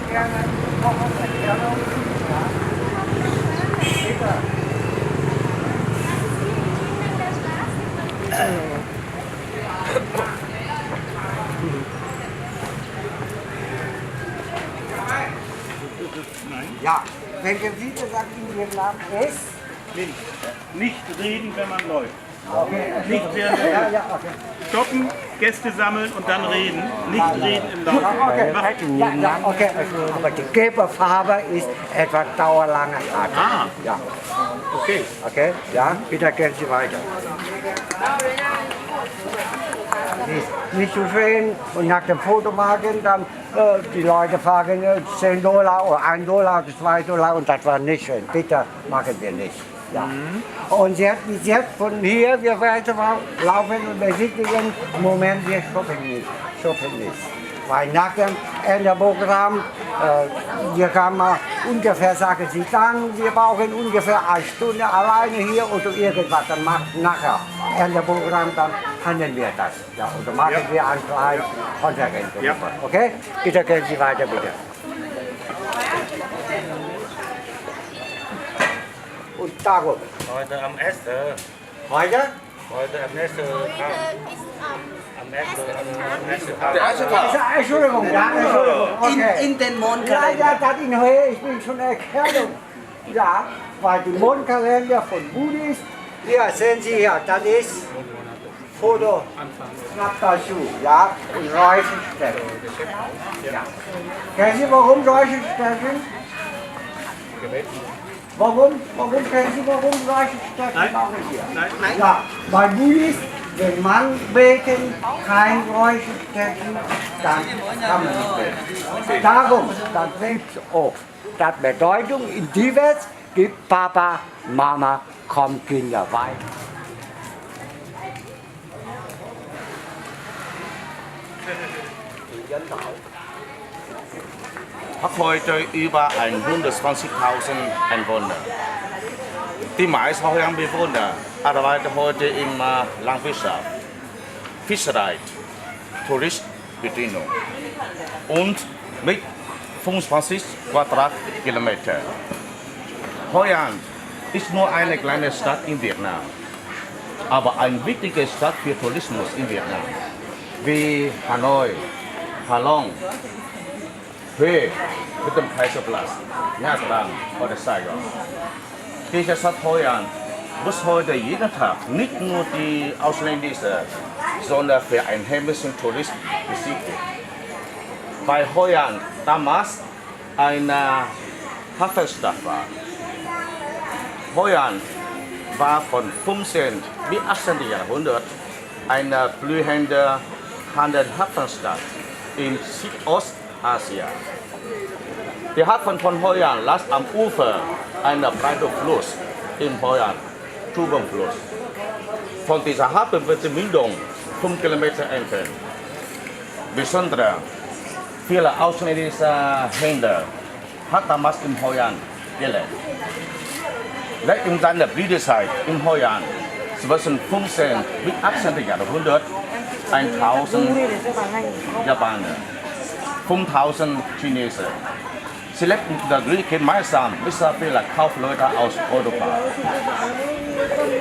gerne kochen mit Erdung. Ja. Bitte. Ja, welche Wiese sagt Ihnen Vietnam ist? Nicht reden, wenn man läuft. Okay. Nicht während Ja, okay. stoppen, Gäste sammeln und dann reden. Nicht reden im Lauf. Okay. Ja, okay. Aber die gelbe Farbe ist etwas dauerlange Art. Ah, Ja. okay. Okay, ja, bitte gehen Sie weiter. Nicht zu sehen und nach dem Foto machen, dann die Leute fragen $10 oder $1 oder $2 und das war nicht schön. Bitte machen wir nicht. Ja. Und jetzt von hier, wir weiter laufen und besichtigen. Im Moment, wir shoppen nicht. Weil nach dem Enderprogramm, wir kamen ungefähr, sagen Sie dann, wir brauchen ungefähr eine Stunde alleine hier oder irgendwas. Dann nachher Enderprogramm, dann handeln wir das. Ja, oder machen wir ein kleines Konferenz. Ja. Okay? Bitte gehen Sie weiter, bitte. Und darum. Heute am Essen. Heute? Heute am Essen. Am Essen. Der erste Tag. Entschuldigung, ja, Entschuldigung. Okay. In den Ja, Mondkalender. ja, das in Höhe, ich bin schon Erklärung. Ja, weil die Mondkalender von Budis, hier sehen Sie hier, das ist Foto, knapp dazu, ja, und Räucherstechen. Ja. Kennen Sie, warum Räucherstechen? Warum kennen Sie, warum Räucherstechen Nein. machen hier? Nein. Ja, bei Budis, wenn man beten, kein Räucherstechen, dann kann man nicht beten. Darum, dann fängt es auf. Das Bedeutung in divers gibt Papa, Mama, kommt Kinder weiter. Hat heute über 120.000 Einwohner. Die meisten Heuernbewohner arbeiten heute in Landwirtschaft, Fischerei, Tourismusbedienung und mit 25 Quadratkilometer. Heuern ist nur eine kleine Stadt in Vietnam, aber eine wichtige Stadt für Tourismus in Vietnam, wie Hanoi, Halong, Huế mit dem Kaiserplatz, Nha Trang oder Saigon. Diese Stadt Heuern muss heute jeden Tag nicht nur die ausländischen, sondern für einheimischen Touristen besichtigt. Weil Heuern damals eine Hafenstadt war. Heuern war von 15. bis 18. Jahrhundert eine blühende Handelshafenstadt in Südostasien. Der Hafen von Heuern lag am Ufer einer breiten Fluss in Heuern, Tubong-Fluss. Von dieser Hafen wird die Mündung 5 Kilometer entfernt. Besonders viele ausländische Händler hat damals in Heuern gelebt. In seiner Blütezeit in Heuern zwischen 15. bis 18. Jahrhundert 1000 Japaner, 5000 Chinesen. Sie lebten gemeinsam mit sehr vielen Kaufleuten aus Europa.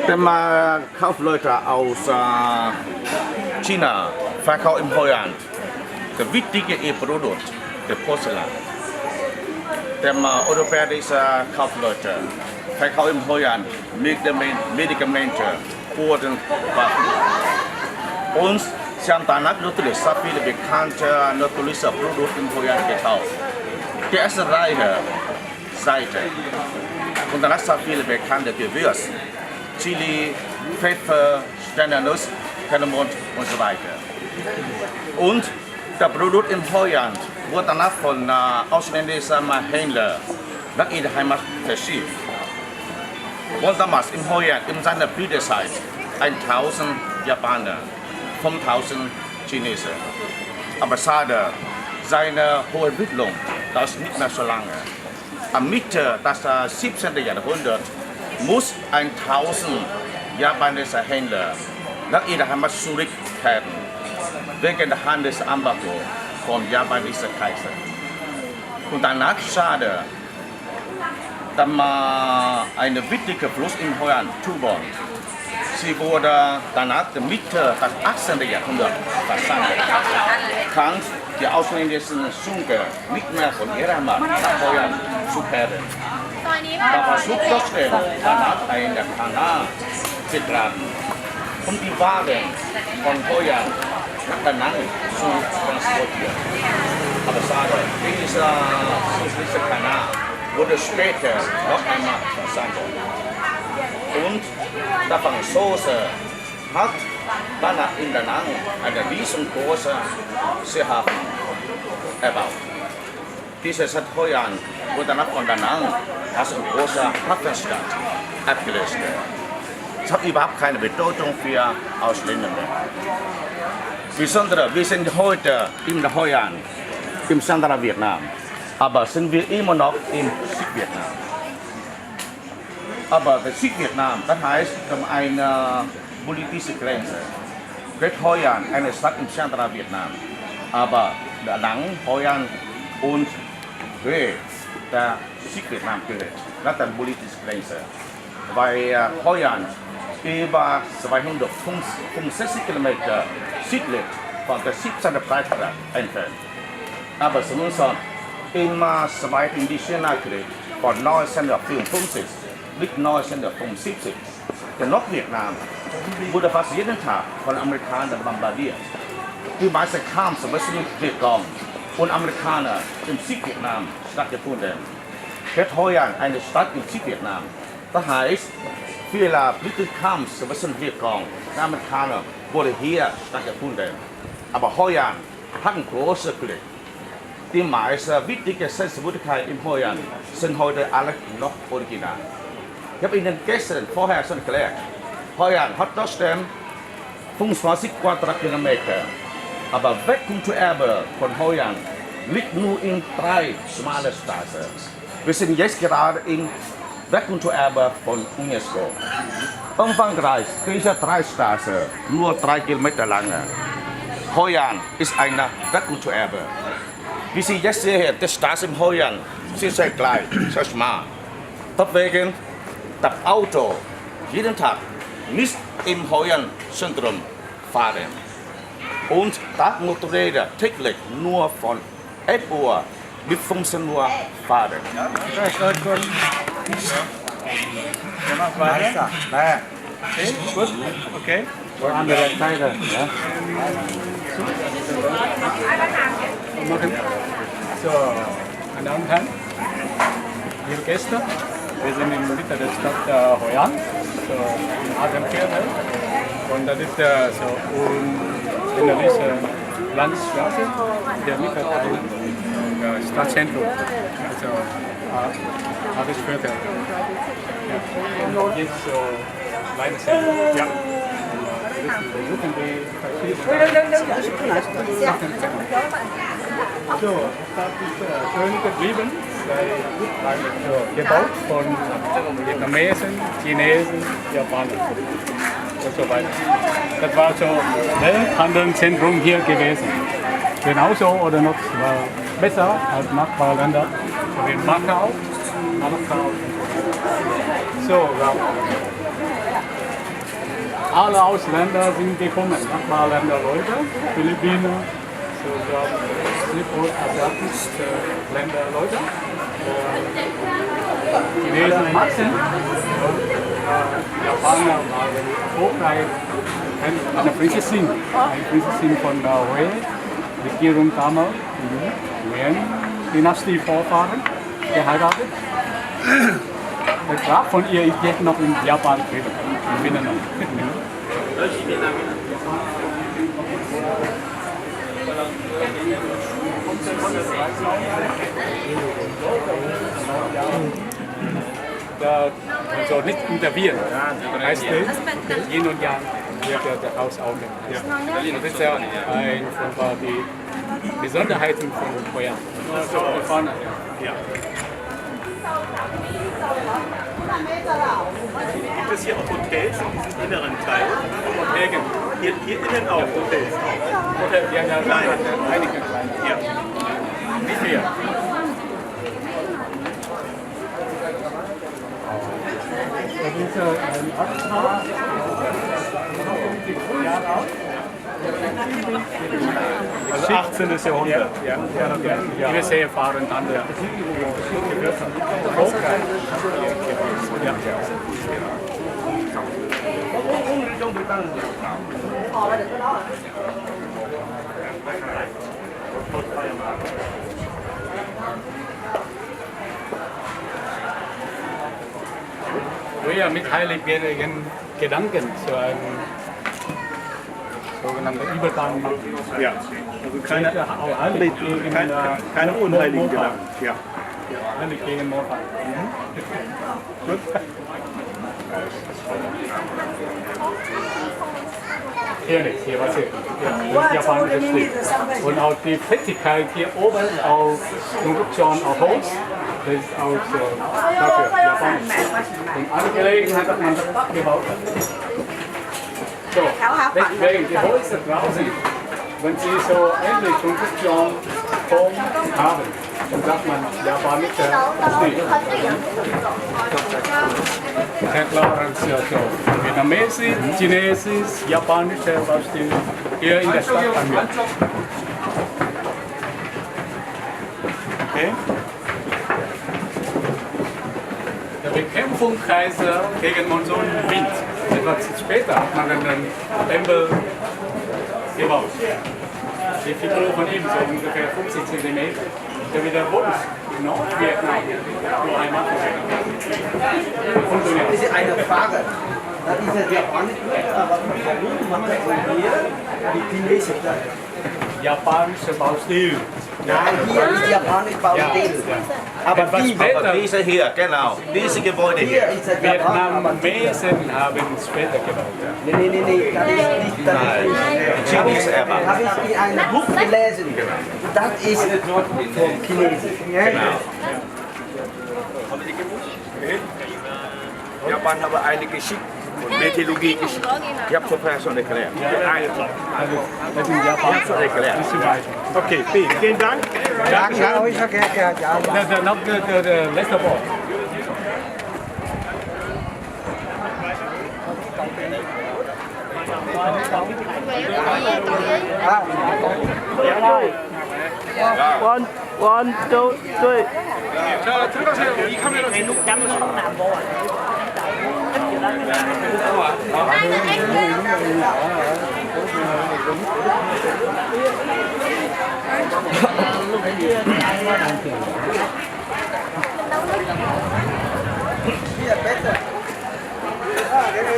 Die Kaufleute aus China verkaufen in Heuern das wichtige Produkt, das Porzellan. Die europäischen Kaufleute verkaufen in Heuern Medikamente für den Waffen. Und sie haben danach natürlich sehr viele bekannte natürliche Produkte in Heuern gekauft. Die erste Reihe Seite und danach sehr viele bekannte Gewürze, Chili, Pfeffer, Sternennuss, Kardamom und so weiter. Und das Produkt in Heuern wurde danach von ausländischen Händlern nach ihrer Heimat verschifft. Und damals in Heuern in seiner Blütezeit 1000 Japaner, 5000 Chinesen. Aber schade, seine hohe Entwicklung dauert nicht mehr so lange. Am Mitte des 17. Jahrhunderts muss 1000 japanische Händler nach ihrer Heimat zurückkehren, wegen der Handelsembargo vom japanischen Kaiser. Und danach schade, dann eine wichtige Fluss in Holland, Tuborg. Sie wurde danach Mitte des 18. Jahrhunderts versandt. Kann die ausländischen Zunge nicht mehr von ihrer Macht nach Holland zu kehren. Da versucht trotzdem danach eine Kanal zu tragen, um die Waren von Holland nach Danang zu transportieren. Aber schade, dieser südliche Kanal wurde später noch einmal versandt. Und der Franzose hat danach in Danang eine riesengroße Seehafen erbaut. Diese Stadt Holland wurde danach von Danang als eine große Hafenstadt abgelöst. Es hat überhaupt keine Bedeutung für Ausländer mehr. Besonders, wir sind heute in Holland, im Zentralen Vietnam, aber sind wir immer noch in Südvietnam. Aber das Südvietnam, das heißt eine politische Grenze. Holland, eine Stadt im Zentralen Vietnam, aber Da Nang, Holland und Hue, der Südvietnam gehört. Das ist eine politische Grenze. Weil Holland über 265 Kilometer südlich von der 17. Breitengrad entfernt. Aber zumindest im Zweiten Indochina-Krieg von 1954 bis 1975, der Nordvietnam wurde fast jeden Tag von Amerikanern bombardiert. Die meisten kamen zum Beispiel Vietcong und Amerikaner in Südvietnam stattgefunden. Jetzt Holland eine Stadt in Südvietnam. Das heißt, viele britische Kampf zwischen Vietcong und Amerikanern wurde hier stattgefunden. Aber Holland hat ein großes Glück. Die meisten wichtigen Sehenswürdigkeiten in Holland sind heute alle noch original. Ich habe Ihnen gestern vorher schon erklärt, Holland hat trotzdem 25 Quadratkilometer. Aber Wegkum zu Erbe von Holland liegt nur in 3 schmale Straßen. Wir sind jetzt gerade in Wegkum zu Erbe von UNESCO. Umfangreich diese 3 Straßen, nur 3 Kilometer lang. Holland ist eine Wegkum zu Erbe. Wie Sie jetzt sehen, die Straßen in Holland sind sehr klein, sehr schmal. Deswegen das Auto jeden Tag nicht im Holland-Zentrum fahren. Und das Motorräder täglich nur von 11 Uhr bis 15 Uhr fahren. Okay, gut, okay. Andere Seite. Ja. So, meine Damen und Herren, liebe Gäste, wir sind in der Mitte der Stadt Hoi An, so in Atemkehrwelt. Und das ist so unendliche Landstraße, der Mitte des Stadtzentrum, also alles Viertel. Ja. Jetzt so kleine Zentrum. Ja. Wir besuchen die verschiedenen Sachen. So, das ist schön geblieben, gebaut von Vietnamesen, Chinesen, Japanern und so weiter. Das war so Welthandelszentrum hier gewesen. Genauso oder noch besser als Nachbarländer, wie Macau. So, ja. Alle Ausländer sind gekommen, Nachbarländer Leute, Philippiner, so südostasiatische Länder Leute, Chinesen, Maxen, Japaner waren Hochreich, eine Prinzessin von Hue, Regierung damals, Yuan-Dynastie Vorfahren, geheiratet. Der Grab von ihr ist jetzt noch in Japan drin, in Vietnam. Also nicht intervenieren. Das heißt, Yin und Yang wird das Haus auch mit. Das ist ja eine von den Besonderheiten von Hoi An. So, vorne. Ja. Gibt es hier auch Hotels in diesem inneren Teil? Hier innen auch Hotels. Ja, kleine. Einige kleine. Ja. Wie viel? 14. Jahrhundert. Ja. Wir sehr erfahren an der ja. Wir mit heiligen Gedanken zu einem sogenannten Übergang machen. Ja, also keine unheiligen Gedanken. Ja. Heilig gegen Mordfall. Gut. Hier nicht, hier was hier. Ja, japanisches Stil. Und auch die Fettigkeit hier oben auf Konstruktion auf Holz, das ist auch so dafür japanisch. Und alle Gelegenheit hat man das abgebaut. So, deswegen die Holzer draußen, wenn sie so ähnlich Konstruktion Form haben, dann sagt man japanischer Stil. Sehr klar, also vietnamesisch, chinesisch, japanischer Stil hier in der Stadt an mir. Okay. Der Bekämpfungskaiser gegen Monsunwind. Etwas später hat man dann den Tempel gebaut. Die Figur von ihm so ungefähr 50 cm. Der wieder Wunsch in Nordvietnam nur einmal funktioniert. Das ist eine Frage. Das ist ja japanisch, aber warum macht das hier die chinesische? Japanischer Baustil. Nein, hier ist japanisch Baustil. Aber Etwas die später. Diese hier, genau. Diese Gebäude hier. hier ist das japanisch. Vietnamesen haben später gebaut. Ja. Nee, das ist nicht das. Die Chinesen aber. Habe ich in einem Buch gelesen. Das ist vom Chinesischen. Genau. Japan hebben eigenlijk geschikt. Meteorologie geschikt. Ich habe zur Person erklärt. Eigenlijk. Das sind Japaner. Das sind weiter. Okay, B, vielen Dank. Ja, ich vergesse ja. Noch der letzte Wort. One, two, three. Hier, besser.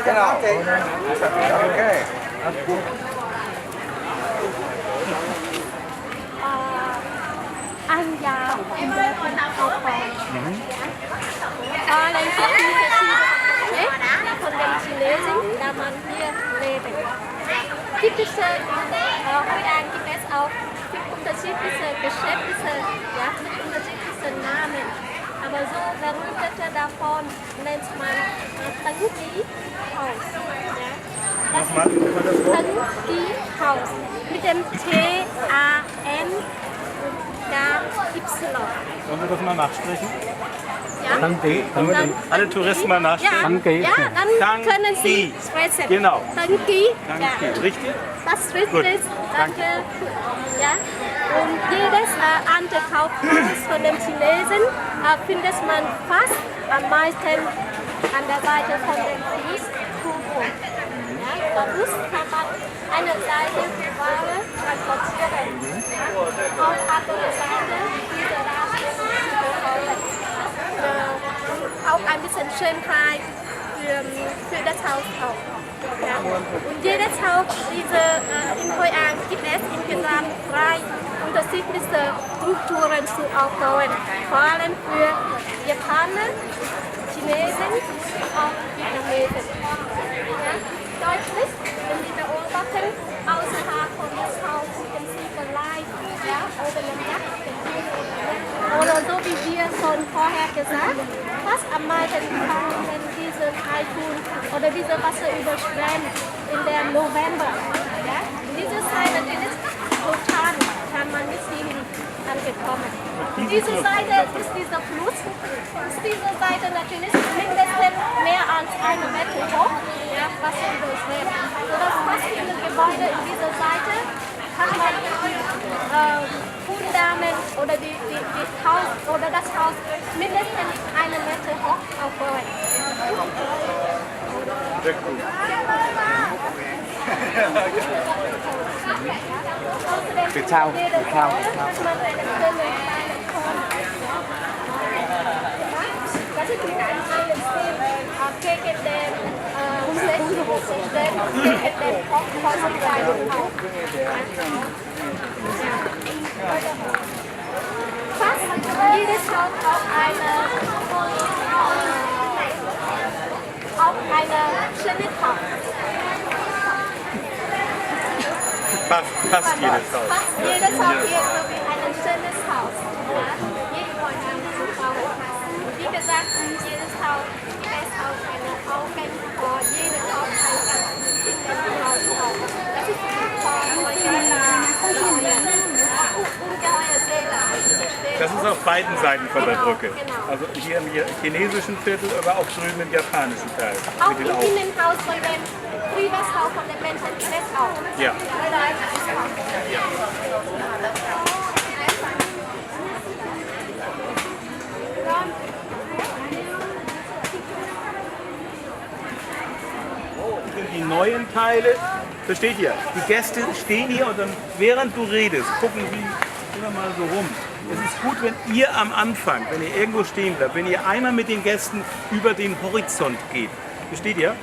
Genau. Okay. Anh già học lên von den Chinesen, da man hier leben. Gibt es heute gibt es auch unterschiedliche Geschäfte, ja, mit unterschiedlichen Namen. Aber so berühmte davon nennt man Tanki-Haus. Ja. Das Tanki-Haus mit dem T-A-N Y. Wollen wir das mal nachsprechen? Ja? Dann alle Touristen mal nachsprechen? Ja, dann können Sie sprechen. Genau. Tanki. Danke. Ja. Richtig? Das ist richtig. Danke. Ja. Und jedes andere Kaufhaus von den Chinesen findet man fast am meisten an der Seite von dem Fluss. Ja, Bus kann man eine Seite für Ware transportieren. Ja. Auf andere Seite diese auch ein bisschen Schönheit für das Haus auch. Ja. Und jedes Haus in Hoi An gibt es insgesamt 3 unterschiedliche Strukturen zu aufbauen. Vor allem für Japaner, Chinesen und auch Vietnamesen. Ja. Deutlich, wenn Sie beobachten, außerhalb von das Haus den Siegelei, ja, oder dem Dach, oder so wie wir schon vorher gesagt, fast am meisten kommen diese Taifun oder diese Wasserüberschwemmung in der November. Ja? Diese Zeit natürlich total kann man nicht hin angekommen. Diese Seite ist dieser Fluss, diese Seite natürlich mindestens mehr als 1 Meter hoch, ja, Wasserüberschwemmung. So dass fast viele Gebäude in dieser Seite kann man Fundament oder die Haus oder das Haus mindestens 1 Meter hoch aufbauen. Sehr gut. Cái sau. Das ist ein gegen den fast jedes Haus auf eine Schnitthaus. Fast jedes Haus. Fast jedes Haus hier so wie ein schönes Haus. Ja? Jede Wohnung. Wie gesagt, jedes Haus ist auf eine Augen vor jedem Haus ein ganz Haus. Das ist Das ist auf beiden Seiten von der Brücke. Also hier im chinesischen Viertel, aber auch drüben im japanischen Teil. Auch Mit im den Augen. Innenhaus von dem Privathaus von den Menschen ist auch. Ja. Die neuen Teile, versteht ihr? Die Gäste stehen hier und dann, während du redest, gucken sie immer mal so rum. Es ist gut, wenn ihr am Anfang, wenn ihr irgendwo stehen bleibt, wenn ihr einmal mit den Gästen über den Horizont geht. Versteht ihr?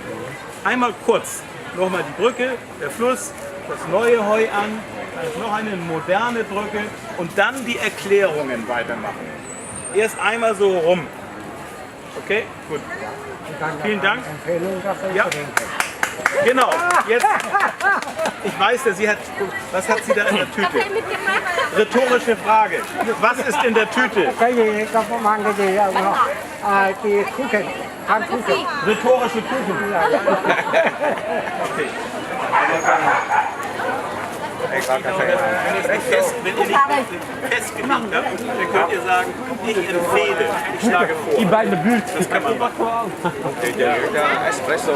Einmal kurz, nochmal die Brücke, der Fluss, das neue Heuan, dann ist noch eine moderne Brücke und dann die Erklärungen weitermachen. Erst einmal so rum. Okay, gut. Vielen Dank. Empfehlung dafür Ja. verdenken. Genau, jetzt. Ich weiß, dass sie hat. Was hat sie da in der Tüte? Rhetorische Frage. Was ist in der Tüte? Cái gì có mang cái gì không? Cái Kuchen. Ham Kuchen. Rhetorische Kuchen. Okay. Wenn ihr nicht festgelegt habt, dann könnt ihr sagen, ich empfehle, ich schlage vor. Die beiden Bücher. Das kann man machen. Espresso.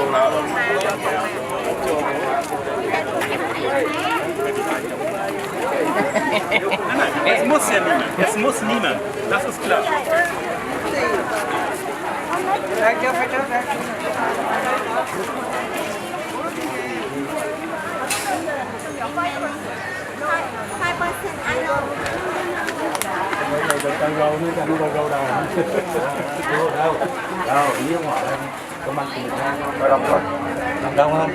Nein, es muss ja niemand. Es muss niemand. Das ist klar. Làm đông không?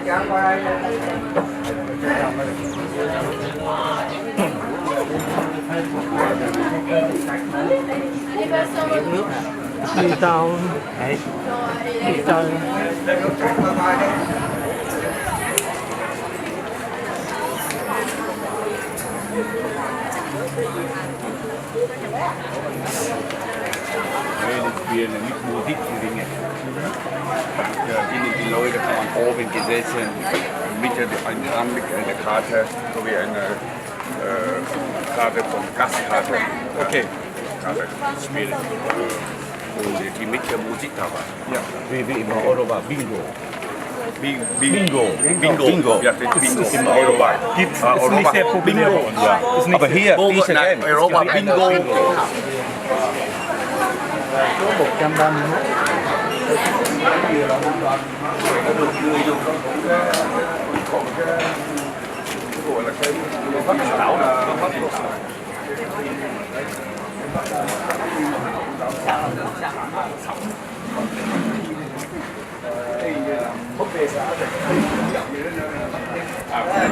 Đi tàu. Đấy. Đi tàu. Wir mit Musik singen. Ja, die Leute kann man oben gesessen, Mitte ein Rahmen mit einer Karte, sowie eine Karte von Gastkarte. Okay. Karte spielen. Und die mit der Musik dabei. Ja, wie im Europa, Bingo. Bingo. Bingo. Ja, das ist Bingo im Europa. Gibt's, ist nicht sehr populär bei uns. Ja. Ist nicht Aber hier, diese Nein, Europa Bingo.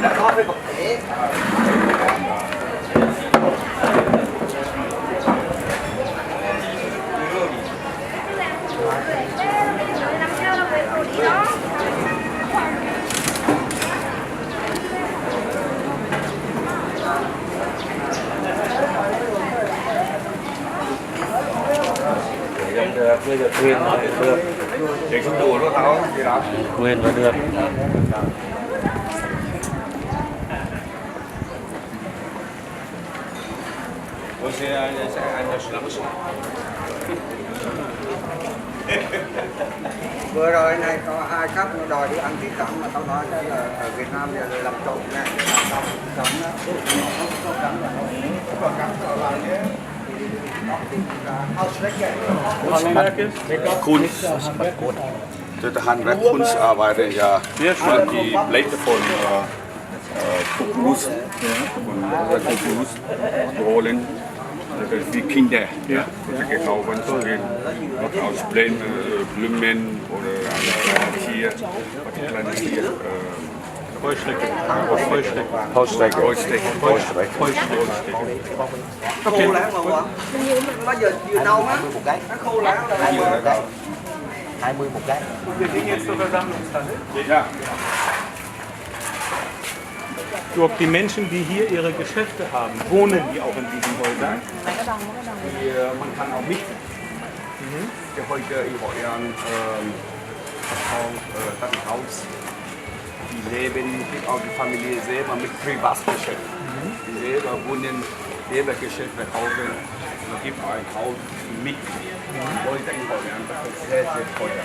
Đã có cái vật thể. Bây giờ thuyền được. Để chúng đùa nó tháo gì đó. Thuyền và được. Tôi sẽ ăn cho lắm. Vừa rồi này có hai khách nó đòi đi ăn thịt cẩm mà tao nói là ở Việt Nam giờ làm trộn nha. Kunst. Das Handwerk Kunstarbeit, ja. Die Blätter von Kuckuck und Kuckuck holen. Wie Kinder, ja, die gekauft werden, aus Blumen oder ein Tier, ein kleines Tier. Heuschrecke. Heuschrecke. Khô lá mà quá. Nó vừa nâu á. Nó khô lá là nhiều cái. 20 một cái. Wir gehen jetzt zur Versammlungshalle. Ja. Durch die Menschen, die hier ihre Geschäfte haben, wohnen die auch in diesen Häusern. Man kann auch nicht. Der heute in Heuern das Haus. Die leben, auch die Familie selber mit Privatgeschäft. Die selber wohnen, selber Geschäft verkaufen. Es gibt ein Haus mit Leute in Heuern. Das ist sehr, sehr teuer.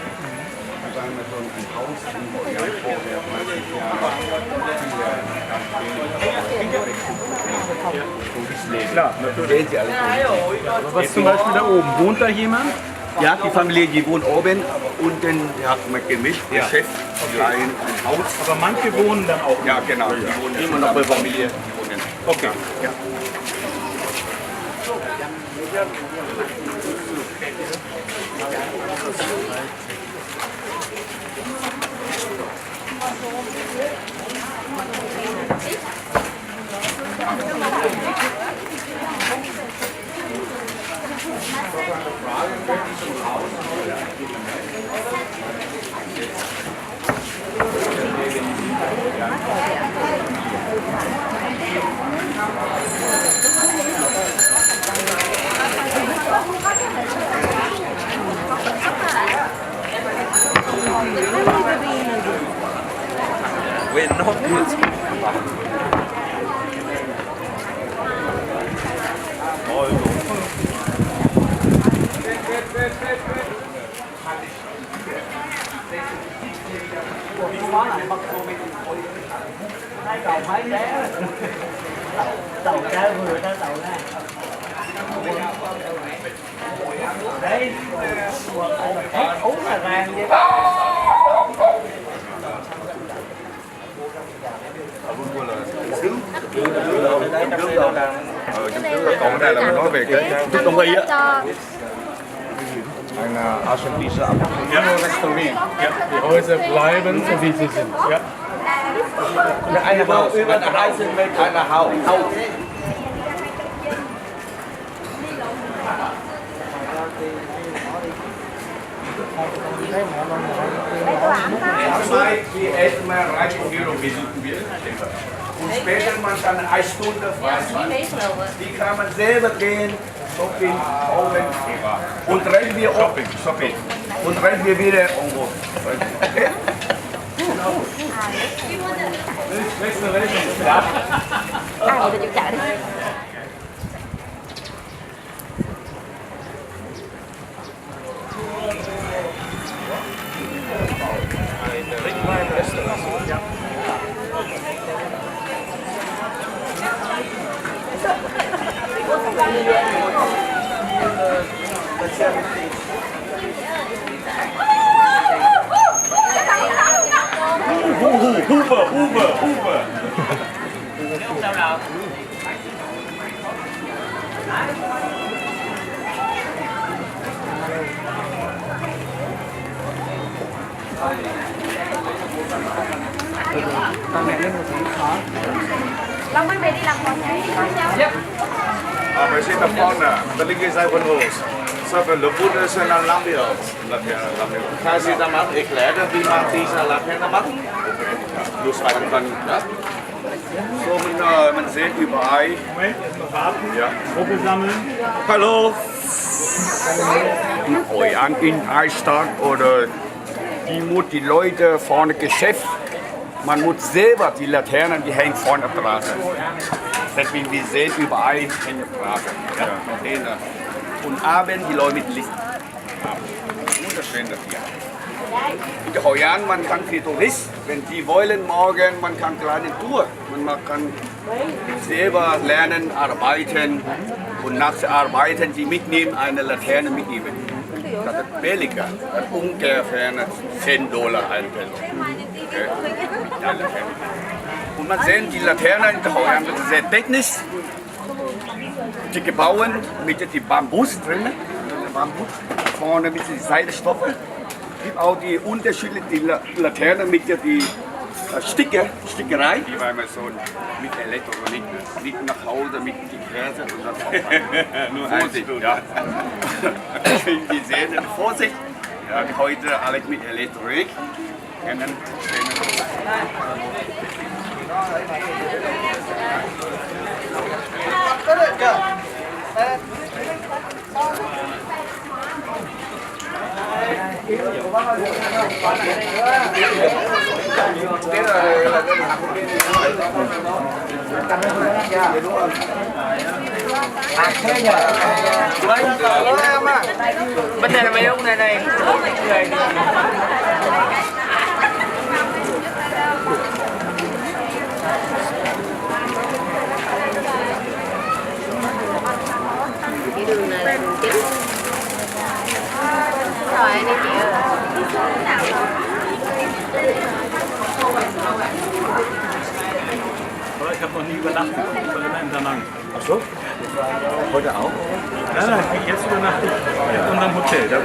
Wir sagen mal so ein Haus in Heuern vorher, 30 Jahre. Klar, natürlich. Aber was zum Beispiel da oben? Wohnt da jemand? Ja, die Familie, die wohnt oben, unten ja, mit gemischt, Ja. Geschäft, ein Haus. Aber manche wohnen dann auch. Ja, genau, die wohnen immer noch bei Familie. Die wohnen. Okay. Ja. Tàu cá vừa tới tàu ra. Đấy, uống là ràng vậy. Còn cái này là mình nói về cái thuốc đông y á. Eine Aschenpizza ab. Ja, restaurieren. Ja, die Häuser bleiben so wie sie sind. Ja. Eine Haus, eine Haus. Die erstmal reichen wir und besuchen wir. Und später man kann eine Stunde Freizeit. Die kann man selber gehen, shopping, kaufen. Und rennen wir shopping. Und rennen wir wieder irgendwo. Ai người ta chịu chạy đi. Huber. Long mới về đi làm còn nhảy con nhau. Aber steht da vorne, der linke Seite von uns. So für Luftwunde sind dann Lampions. Kann Sie dann mal erklären, wie man diese Laterne macht? Bloß weil man ja. So man sieht überall. Moment, erstmal warten. Ja. Gruppe sammeln. Hallo. In Reichstag oder die Leute vorne Geschäft. Man muss selber die Laternen, die hängen vorne dran. Deswegen wir sehen überall hängen dran. Ja. Und abends die Leute mit Licht. Wunderschön das hier. In Heuan, man kann für Touristen, wenn die wollen morgen, man kann kleine Tour, man kann selber lernen, arbeiten und nach der Arbeiten die mitnehmen, eine Laterne mitnehmen. Das ist billiger, das ist ungefähr $10 ein Person. Okay. Ja, Laterne. Und man sieht die Laterne in Heuan, das ist sehr technisch. Die gebaut mit dem Bambus drin, Bambus, vorne mit den Seilstoffe. Es gibt auch die unterschiedlichen Laternen mit der Stickerei. Die war immer so mit Elektronik, nicht nach Hause mit die Gräser und das. Nur Vorsicht, ja. Die sehen Vorsicht. Ja, heute alles mit Elektronik. Bên này là mấy ông này. Cái đường này đường chính. Rồi anh đi chị ơi. Ich habe noch nie übernachtet, ich war immer in Da Nang. Ach so? Heute auch? Nein, jetzt übernachte ich in unserem Hotel. Da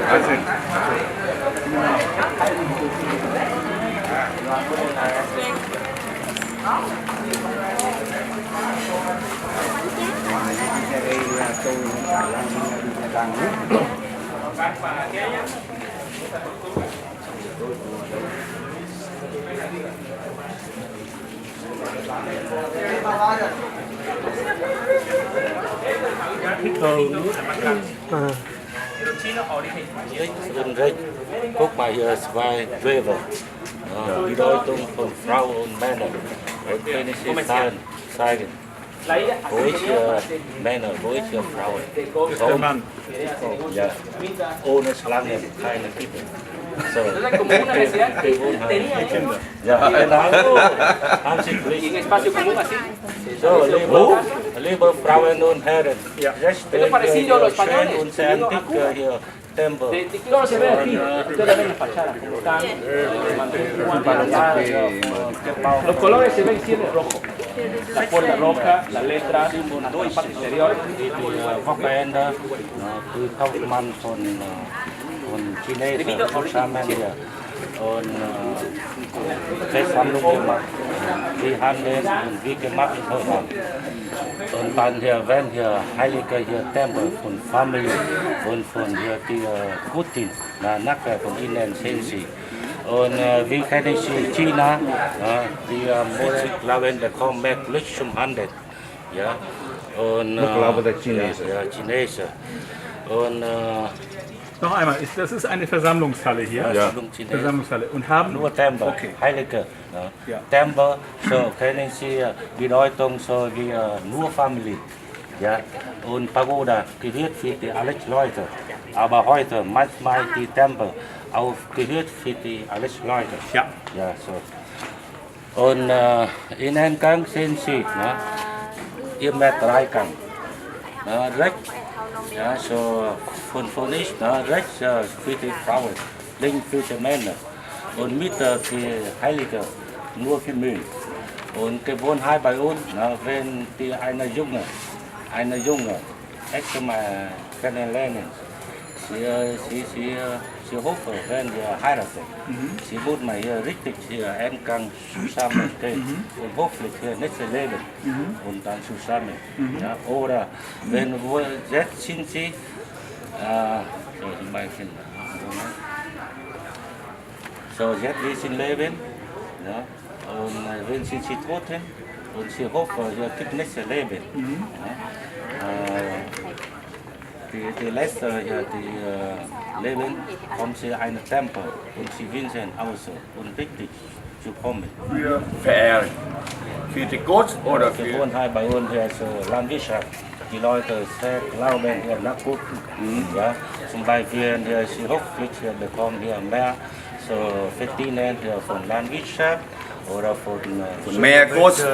Rich, guck mal, hier ist zwei River. Die Bedeutung von Frau und Männer. Und wenn ich es zeigen. Wo ist hier Männer, wo ist hier Frauen? der Mann. Ja, ohne Schlange, keine Kippe. So, wir wohnen halt. Ja, genau. Haben Sie Pflicht. So, liebe Frauen und Herren, jetzt stehen wir hier schön und sehr antik hier Tempel. Los colores se ven siempre rojos. La puerta roja, las letras, la parte interior. Wochenende, die Kaufmann von Chinesen, von Schaman hier. Und Festhandlung gemacht. Die handeln und wie gemacht in Holland. Und dann hier, wenn hier heilige hier Tempel von Familie und von hier die Putin, nachher von ihnen sehen sie. Und wie kennen Sie China, die Musik, da kommen mehr Glück zum Handel. Ja. Und, glaube der Chinesen. Ja, Chinesen. Und Noch einmal, das ist eine Versammlungshalle hier. ja. Versammlungshalle. Und haben Nur Tempel, Okay. heilige. Ja. Tempel, so kennen Sie Bedeutung so wie nur Familie. Ja. Und Pagoda gehört für die alle Leute. Aber heute manchmal die Tempel auch gehört für die alle Leute. Ja. Ja, so. Und in einem Gang sehen Sie, immer 3 Gang. Rechts, ja, so von nicht, rechts für die Frauen, links für die Männer und Mitte für Heilige, nur für Müll. Und Gewohnheit bei uns, wenn die eine Junge extra mal kennenlernen, sie hoffen, wenn wir heiraten. Sie muss mal hier richtig hier Eingang zusammen gehen und hoffentlich hier nicht leben und dann zusammen. Ja, oder wenn wir jetzt sind sie, so sind meine Kinder. So jetzt wir sind leben, ja, und wenn sie toten und sie hoffen, hier gibt nicht leben. Ja, die letzte, ja, die Leben, kommen sie in einen Tempel und sie wünschen also und wichtig zu kommen. Für Verehrung. Für die Gott oder für... Gewohnheit bei uns hier so Landwirtschaft. Die Leute sehr glauben hier nach Gott. Ja, zum Beispiel hier, sie hoffentlich hier bekommen hier mehr so verdienen von Landwirtschaft oder von Meerkost,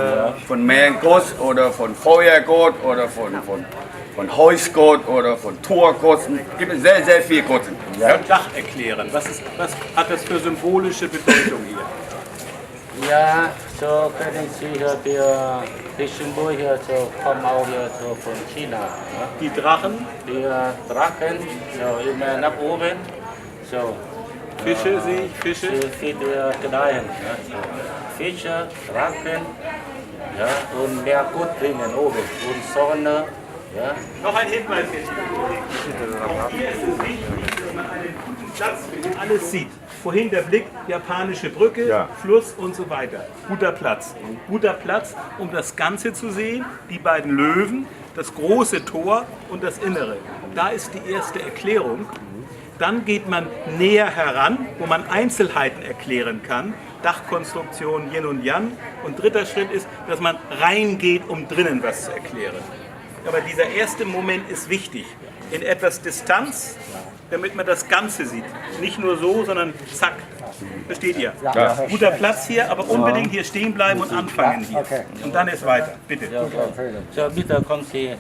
oder von Feuerkost oder von Heuskost oder von Torkost. Es gibt sehr, sehr viele Kosten. Ja. Dach erklären. Was hat das für symbolische Bedeutung hier? Ja, so können Sie hier die Symbol hier so kommen auch hier so von China. Ja. Die Drachen? Die Drachen, so immer nach oben. So. Fische sehe ich, Fische. Für die Gedeihen. Ja. So. Fische, Drachen, ja, und mehr gut bringen oben. Und Sonne. Ja. Noch ein Hinweis jetzt. Hier ist es wichtig, dass man einen guten Platz für den alles sieht. Vorhin der Blick, japanische Brücke, Fluss und so weiter. Guter Platz. Guter Platz, um das Ganze zu sehen. Die beiden Löwen, das große Tor und das Innere. Da ist die erste Erklärung. Dann geht man näher heran, wo man Einzelheiten erklären kann. Dachkonstruktion, Yin und Yang. Und dritter Schritt ist, dass man reingeht, um drinnen was zu erklären. Aber dieser erste Moment ist wichtig. In etwas Distanz, damit man das Ganze sieht. Nicht nur so, sondern zack. Versteht ihr? Ja. Guter Platz hier, aber unbedingt hier stehen bleiben und anfangen hier. Und dann ist weiter. Bitte. So, bitte kommen Sie.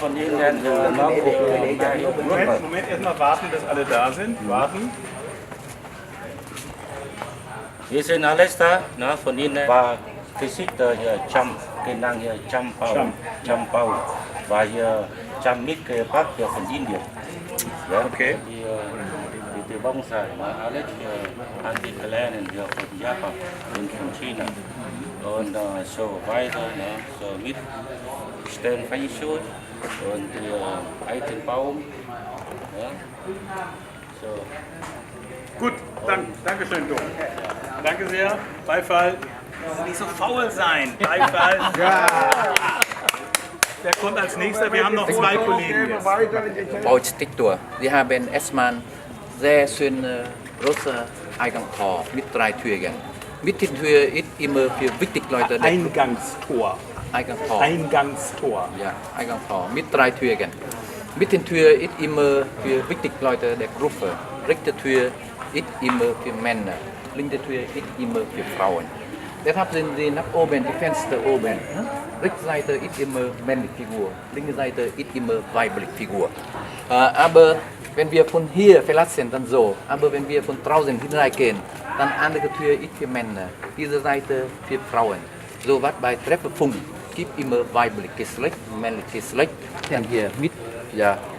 Von Ihnen noch Moment, erstmal warten, bis alle da sind. Warten. Wir sind alles da, ne, von Ihnen war Visitor hier, Kenang hier, Champau, war hier mitgebracht hier von Indien. Ja, okay. Die Bonsai, alles hier haben die gelernt hier von Japan und von China. Und so weiter, ne, so mit Stern Feng Shui und die Eichenbaum. Ja. So. Gut, danke schön, Dom. Danke sehr. Beifall. Nicht so faul sein. Beifall. Ja. Wer kommt als nächster? Wir haben noch zwei Kollegen jetzt. Architektur. Wir haben erstmal sehr schöne große Eingangstor mit 3 Türen. Mit den Türen ist immer für wichtige Leute. Eingangstor. Eingangstor. Eingangstor. Ja, Eingangstor mit 3 Türen. Mit den Türen ist immer für wichtige Leute der Gruppe. Rechte Tür ist immer für Männer. Linke Tür ist immer für Frauen. Deshalb sind Sie nach oben, die Fenster oben. Rechte Seite ist immer männliche Figur. Linke Seite ist immer weibliche Figur. Aber wenn wir von hier verlassen, dann so. Aber wenn wir von draußen hineingehen, dann andere Tür ist für Männer. Diese Seite für Frauen. So was bei Treffpunkt gibt immer weibliches Geschlecht, männliches Geschlecht. Dann hier mit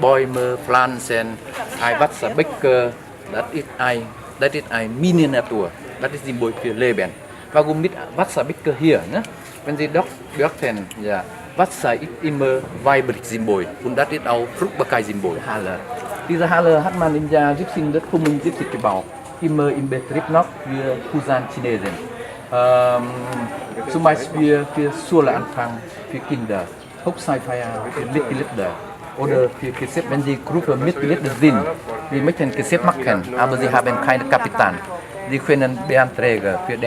Bäume, Pflanzen, ein Wasserbecken. Das ist ein Mini-Natur. Das ist Symbol für Leben. Warum mit Wasserbecken hier? Ne? Wenn Sie dort sehen, Wasser ist immer weibliches Symbol. Und das ist auch Fruchtbarkeitssymbol, Halle. Diese Halle hat man im Jahr 1775 gebaut. Immer im Betrieb noch für Fusan-Chinesen. Zum Beispiel für Schulanfang für Kinder, Hochzeitfeier für Mitglieder oder für Gesetz, wenn Sie Gruppe Mitglieder sind. Sie möchten Gesetz machen, aber Sie haben keinen Kapitän. Sie können Beanträge für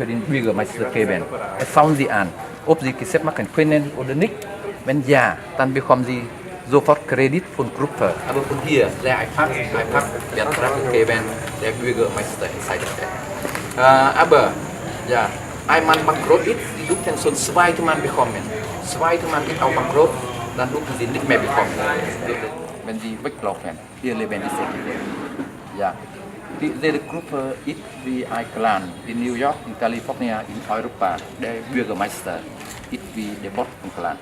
den Bürgermeister geben. Es schauen Sie an, ob Sie Gesetz machen können oder nicht. Wenn ja, dann bekommen Sie sofort Kredit von Gruppe. Aber von hier sehr einfach Beantrag geben, der Bürgermeister entscheidet. Aber ja, ein Mann bankrott ist, die dürfen schon 2. Mann bekommen. 2. Mann ist auch bankrott, dann dürfen sie nicht mehr bekommen. Wenn sie weglaufen, hier leben die Sättige. Ja. Diese Gruppe ist wie ein Clan. In New York, in Kalifornien, in Europa. Der Bürgermeister ist wie der Boss vom Clan.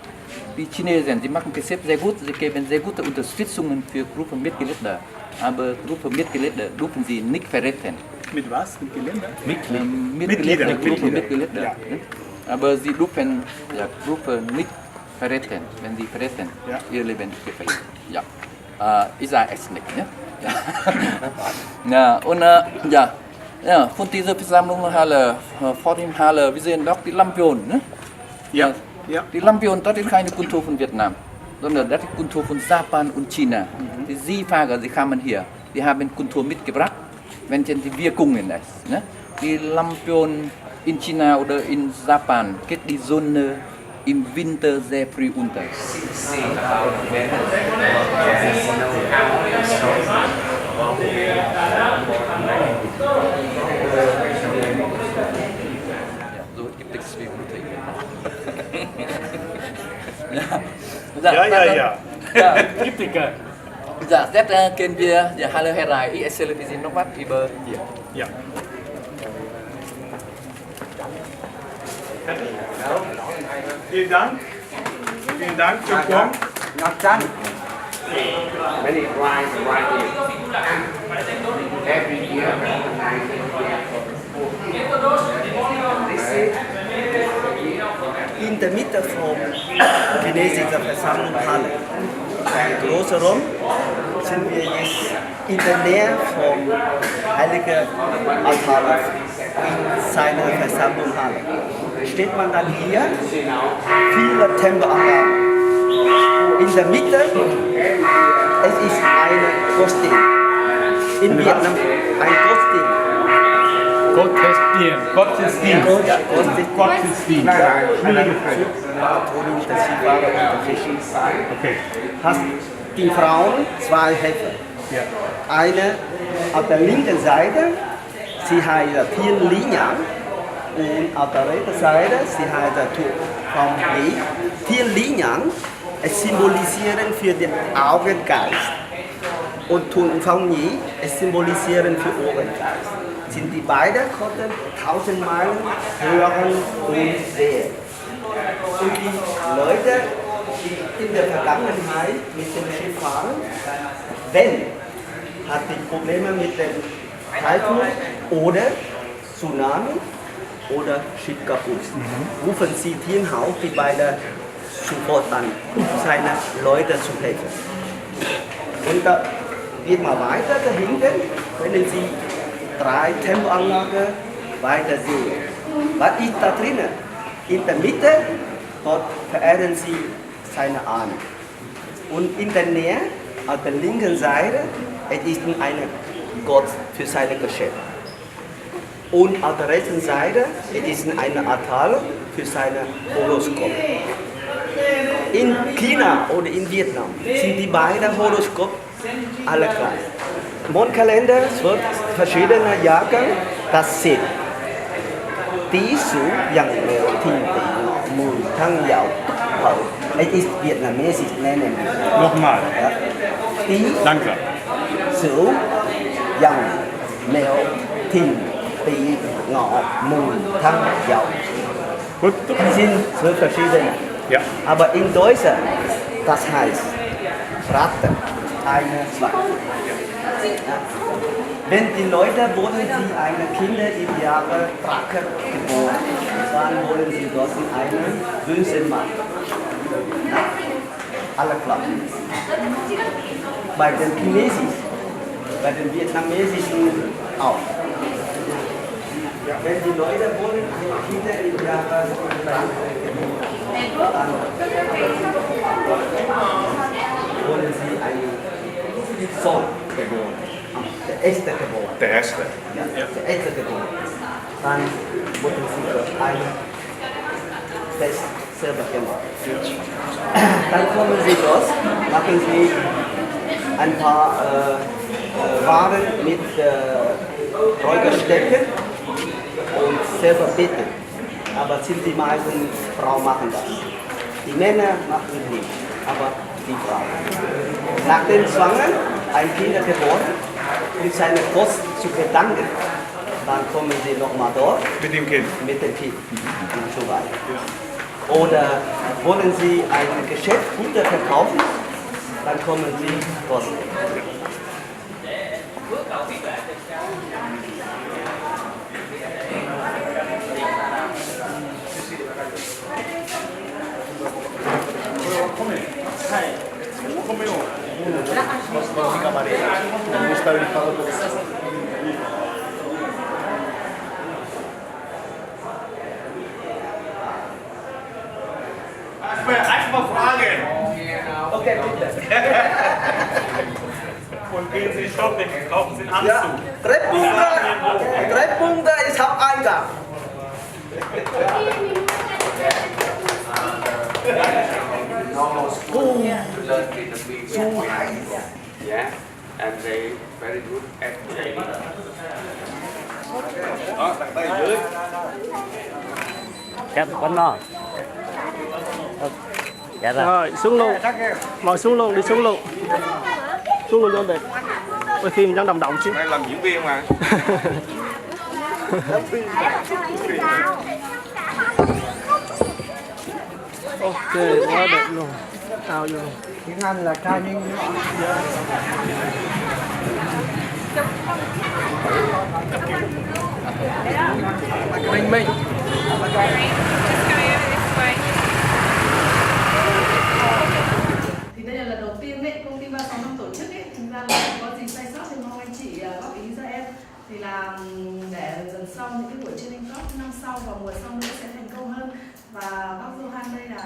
Die Chinesen, die machen Gesetze sehr gut, sie geben sehr gute Unterstützungen für Gruppenmitglieder. Aber Gruppenmitglieder dürfen sie nicht verraten. Mit was? Mit Geländer? Mitglieder. Ja. Aber sie dürfen Gruppe nicht verraten. Wenn sie verraten, ihr Leben ist gefährlich. Ja. Ich sage es nicht. Ne? Ja. Und von dieser Versammlung Halle, vor dem Halle, wir sehen doch die Lampion. Ne? Ja. Die Lampion, das ist keine Kultur von Vietnam, sondern das ist Kultur von Japan und China. Die Seefahrer, die kamen hier, die haben Kultur mitgebracht wenn wir gucken das, ne? Die Lampion in China oder in Japan geht die Sonne im Winter sehr früh unter. So gibt es 2 Minuten. Ja. Typiker. Ja, das können wir die Halle herai. Ich erzähle ein bisschen noch was über hier. Ja. Vielen Dank. Vielen Dank für Kommen. Not done. Many rides right here. Every year. In der Mitte vom chinesischen Versammlungshalle, der große Raum, sind wir jetzt in der Nähe vom heiligen Altar in seiner Versammlungshalle. Steht man dann hier, viele Tempelanlagen. In der Mitte, es ist eine Gottesdienst. In Vietnam ein Gottesdienst. Gottesdienst. Okay. Hast die Frauen 2 Helfer. Eine auf der linken Seite, sie heißt Thiên Lý Nhãn, und auf der rechten Seite, sie heißt Thu Phong Nhĩ. Thiên Lý Nhãn, es symbolisieren für den Augengeist. Und Thu Phong Nhĩ, es symbolisieren für Ohrengeist. Sind die beiden konnten 1000 Meilen hören und sehen. Und die Leute, die in der Vergangenheit mit dem Schiff fahren, hat die Probleme mit dem Taifun oder Tsunami oder Schiff kaputt. Rufen Sie Tienhau, die beiden sofort an, um seine Leute zu helfen. Und da geht man weiter dahinten, können Sie 3 Tempelanlagen weiter sehen. Was ist da drinnen? In der Mitte, dort verehren Sie seine Ahnen. Und in der Nähe, auf der linken Seite, es ist ein Gott für seine Geschäfte. Und auf der rechten Seite, es ist ein Altar für seine Horoskop. In China oder in Vietnam sind die beiden Horoskope alle gleich. Mondkalender, 12 verschiedene Jahrgang, das sind die Su Yang Thiên Tỷ Mùi Thăng Dạo Hậu. Es ist vietnamesisch nennen. Nochmal. Ja. Die Langsam. Su Yang Mèo Thiên Tỷ Ngọ Mùi Thăng Dạo. Gut. Die sind 12 verschiedene. Ja. Aber in Deutschland, das heißt Ratte, eine, 2. Ja. Wenn die Leute wollen sie eine Kinder im Jahre Drake geboren, dann wollen sie dort einen bösen Mann. Ja. Alle klar. Bei den Chinesischen, bei den Vietnamesischen auch. Wenn die Leute wollen ihre Kinder im Jahre Drake geboren, dann wollen sie einen Sohn geboren. Der erste geboren. Der erste. Ja, der erste geboren. Dann wurden sie für einen Fest selber gemacht. Dann kommen sie raus, machen sie ein paar Waren mit Räucherstäbchen und selber beten. Aber sind die meisten Frauen machen das. Die Männer machen nicht, aber die Frauen. Nach dem Schwanger ein Kind geboren, um seine Post zu bedanken. Dann kommen sie nochmal dort. Mit dem Kind? Mit dem Kind. Und so weiter. Oder wollen Sie ein Geschäft Güter verkaufen, dann kommen Sie Post. Einfach fragen. Okay, bitte. Und Gehen Sie shopping, kaufen Sie einen Ja, Anzug. Treppunkt ist Haupteingang. Yeah, and they very good at training. Chắc con nó. Dạ rồi. Rồi, xuống luôn. Ngồi xuống luôn, đi xuống luôn. Xuống luôn luôn được. Quay phim trong đồng động chứ. Đây làm diễn viên mà. Ok, quá đẹp luôn. Ao vô. Tiếng Anh là training. Mình. Thì đây là lần đầu tiên đấy, công ty 36 năm tổ chức ấy, thực ra là có gì sai sót thì mong anh chị góp ý cho em. Thì là để dần sau những cái buổi training top năm sau và mùa sau nữa sẽ thành công hơn. Và bác Johan đây là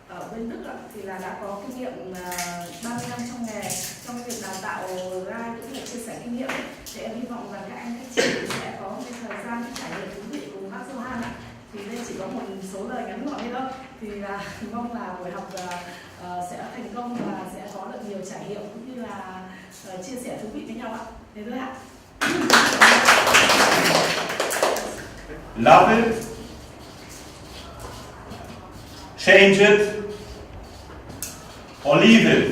ở bên Đức thì là đã có kinh nghiệm 30 năm trong nghề, trong việc đào tạo ra cũng như chia sẻ kinh nghiệm ấy. Thì em hy vọng rằng các anh các chị sẽ có một thời gian trải nghiệm thú vị cùng bác Johan ạ. Thì đây chỉ có một số lời ngắn gọn thôi, thì là mong là buổi học sẽ thành công và sẽ có được nhiều trải nghiệm cũng như là chia sẻ thú vị với nhau ạ. Thế thôi ạ. Love it, change it, or leave it.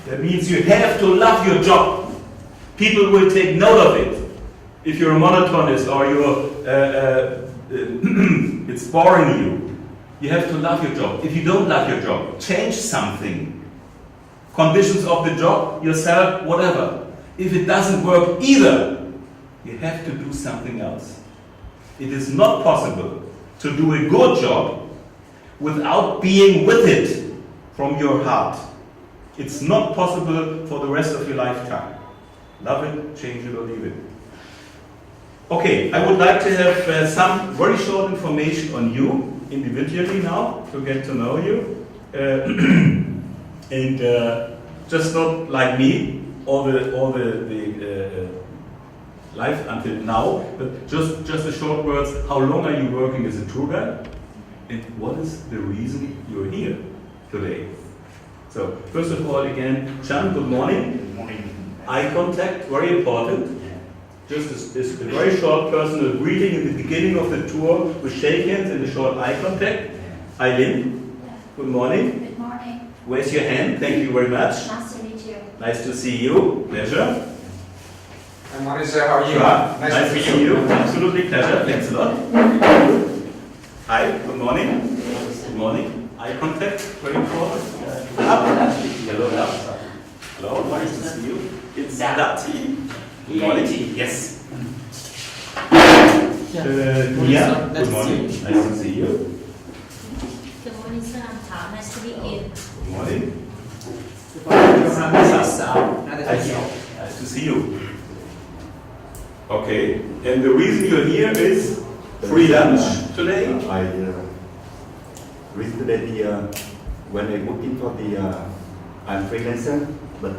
That means you have to love your job. People will take note of it. If you're a monotonist or it's boring you, you have to love your job. If you don't love your job, change something. Conditions of the job, yourself, whatever. If it doesn't work either, you have to do something else. It is not possible to do a good job without being with it from your heart. It's not possible for the rest of your lifetime. Love it, change it, or leave it. Okay, I would like to have some very short information on you individually now to get to know you. And just not like me, all the life until now, but just a short words. How long are you working as a tour guide, and what is the reason you're here today? So first of all, again, Chan, good morning. Good morning. Eye contact, very important. Just a very short personal greeting in the beginning of the tour with shake hands and a short eye contact. Eileen, good morning. Good morning. Where's your hand? Thank you very much. Nice to meet you. Nice to see you. Pleasure. And Marisa, how are you? Nice to see you. Absolutely pleasure. Thanks a lot. Hi, good morning. Good morning. Eye contact, very important. Up. Hello, up. Hello, nice to see you. It's that. Good morning. Yes. Mia, good morning. Nice to see you. Good morning, sir. I'm Thảo. Nice to meet you. Good morning. Nice to see you. Okay, and the reason you're here is free lunch today? Reason today, when I'm working for I'm freelancer, but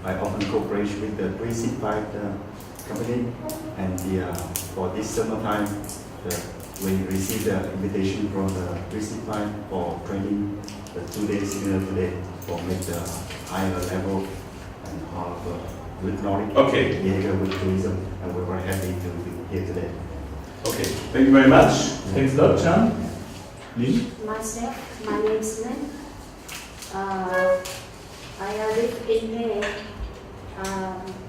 I often cooperate with the 365 company, and for this summertime, we received the invitation from the 365 for training the 2 days today for make the higher level and have with knowledge with tourism, and we're very happy to be here today. Okay, thank you very much. Thanks a lot, Chan. Lin? Myself, my name is Lin. I live in May.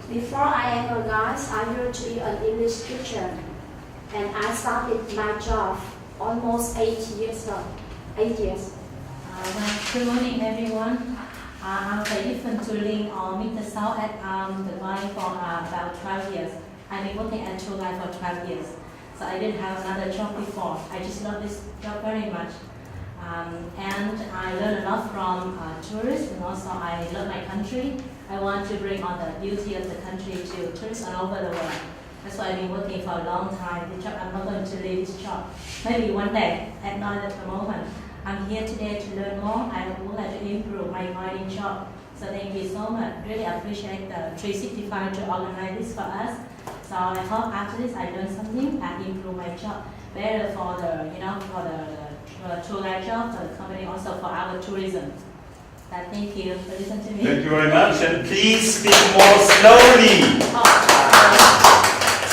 Before I am a guide, I used to be an English teacher, and I started my job almost 8 years ago. 8 years. Good morning, everyone. I'm very different to Ling or Mr. Sao at the guide for about 12 years. I've been working at tour guide for 12 years. So I didn't have another job before. I just love this job very much. And I learned a lot from tourists, and also I love my country. I want to bring all the beauty of the country to tourists all over the world. That's why I've been working for a long time. This job, I'm not going to leave this job. Maybe one day, at not at the moment. I'm here today to learn more. I would like to improve my guiding job. So thank you so much. Really appreciate the 365 to organize this for us. So I hope after this I learn something and improve my job better for the, for the tour guide job, for the company, also for our tourism. Thank you for listening to me. Thank you very much, and please speak more slowly.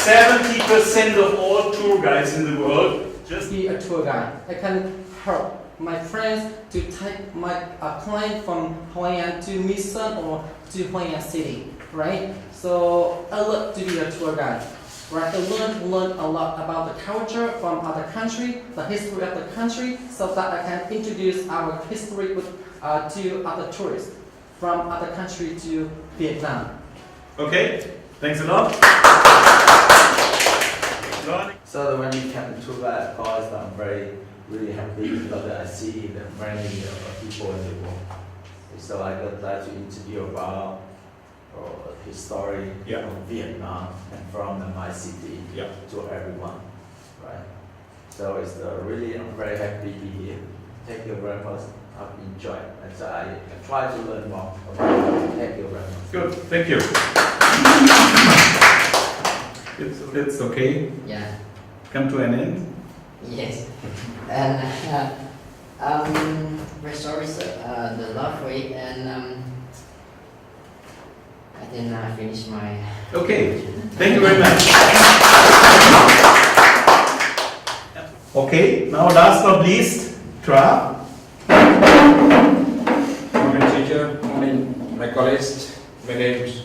70% of all tour guides in the world just be a tour guide. I can help my friends to take my client from Hoi An to Mission or to Hoi An City, right? So I love to be a tour guide, right? I learn a lot about the culture from other country, the history of the country, so that I can introduce our history to other tourists from other country to Vietnam. Okay, thanks a lot. So when you come to tour guide, of course, I'm really happy because I see the many people in the world. So I would like to interview about his story from Vietnam and from my city to everyone, right? So it's I'm very happy to be here. Thank you very much. I've enjoyed, and so I try to learn more about it. Thank you very much. Good, thank you. It's okay. Yeah. Come to an end. Yes. And very sorry, sir. The last week, and I think I finished my. Okay. Thank you very much. Okay. Now, last but not least, Tra. Morning, teacher. Morning, my colleagues. My name is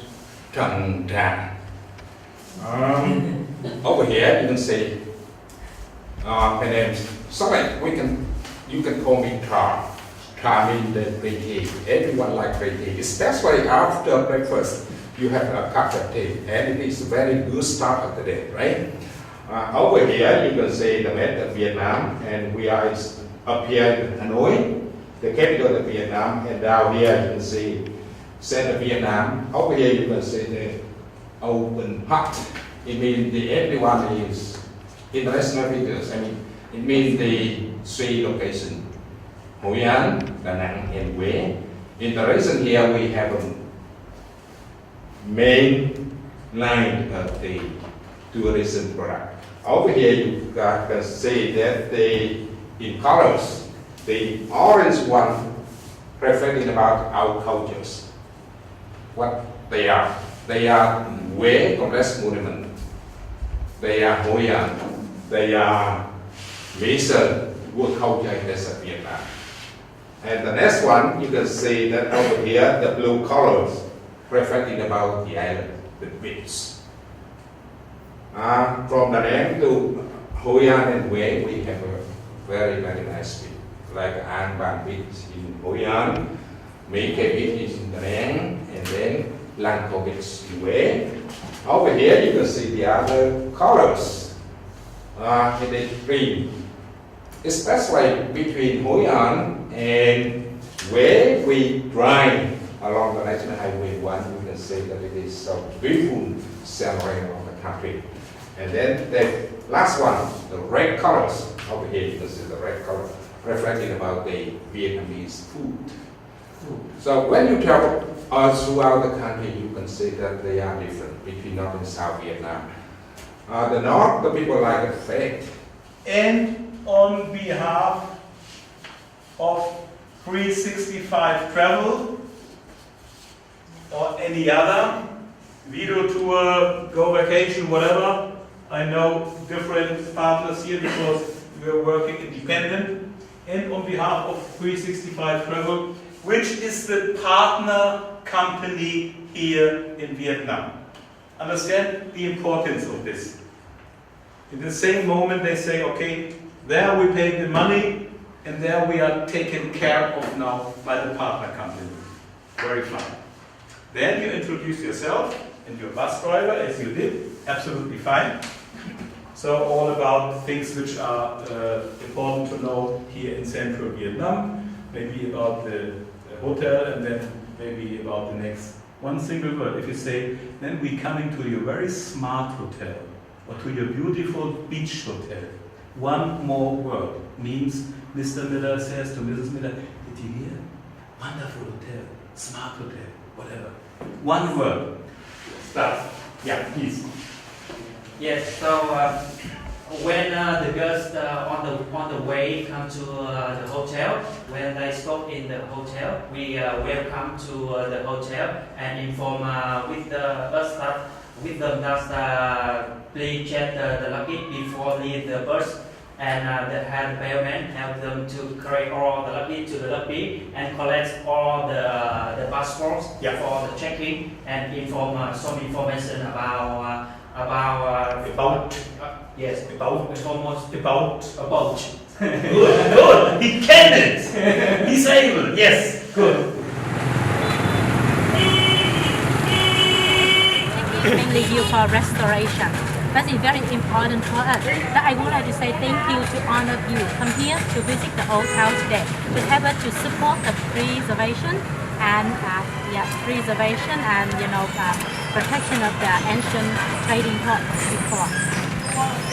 Trần Trà. Over here, you can see. My name is. Sorry, you can call me Tra. Tra means the green tea. Everyone like green tea, especially after breakfast. You have a cup of tea, and it is a very good start of the day, right? Over here, you can see the map of Vietnam, and we are up here in Hanoi, the capital of Vietnam, and down here you can see center Vietnam. Over here you can see the open heart. It means everyone is international visitors. I mean, it means the three locations: Hoi An, Da Nang, and Huế. In the region here we have a main line of the tourism product. Over here you can see that in colors, the orange one reflecting about our cultures. What they are? They are Huế Complex Monument. They are Hoi An. They are Mission World Culture Heritage of Vietnam. And the next one, you can see that over here, the blue colors reflecting about the island, the beach. From Da Nang to Hoi An and Huế, we have a very, very nice beach, like An Ban Beach in Hoi An, Mỹ Khê Beach in Da Nang, and then Lang Co Beach in Huế. Over here, you can see the other colors. It is green, especially between Hoi An and Huế. We drive along the National Highway 1. You can see that it is so beautiful scenery around the country. And then the last one, the red colors. Over here you can see the red color reflecting about the Vietnamese food. So when you travel throughout the country, you can see that they are different between North and South Vietnam. The North, the people like the fat. And on behalf of 365 Travel or any other video tour, go vacation, whatever, I know different partners here because we are working independent. And on behalf of 365 Travel, which is the partner company here in Vietnam. Understand the importance of this. In the same moment they say, okay, there we pay the money and there we are taken care of now by the partner company. Very fine. Then you introduce yourself and your bus driver as you did, absolutely fine. So all about things which are important to know here in central Vietnam, maybe about the hotel and then maybe about the next one single word. If you say, then we coming to your very smart hotel or to your beautiful beach hotel. One more word means Mr. Miller says to Mrs. Miller, did you hear? Wonderful hotel, smart hotel, whatever. One word. Start. Yeah, please. Yes, so when the girls on the way come to the hotel, when they stop in the hotel, we welcome to the hotel and inform with them that please check the luggage before leave the bus, and the bellman help them to carry all the luggage to the lobby and collect all the passports for the checking and inform some information about yes, about good, he can it, he's able, yes, good. Mainly used for restoration. That is very important for us. But I would like to say thank you to all of you come here to visit the old town today to help us to support the preservation and protection of the ancient trading port before.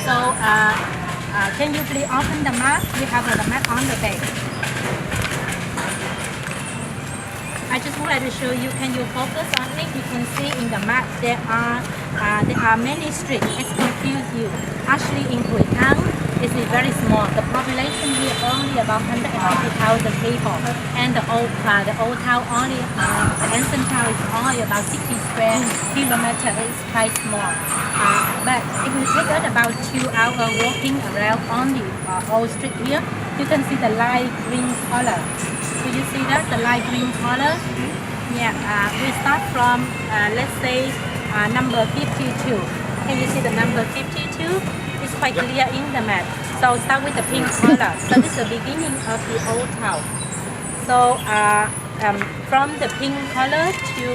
So can you please open the map? We have the map on the page. I just would like to show you, can you focus on it? You can see in the map there are many streets. It's confuse you. Actually in Hue An, it's very small. The population here only about 190,000 people. And the old town only, the ancient town is only about 60 square kilometers. It's quite small. But it will take us about 2 hours walking around on the old street here. You can see the light green color. Do you see that, the light green color? Yeah, we start from, let's say, number 52. Can you see the number 52? It's quite clear in the map. So start with the pink color. So this is the beginning of the old town. So from the pink color to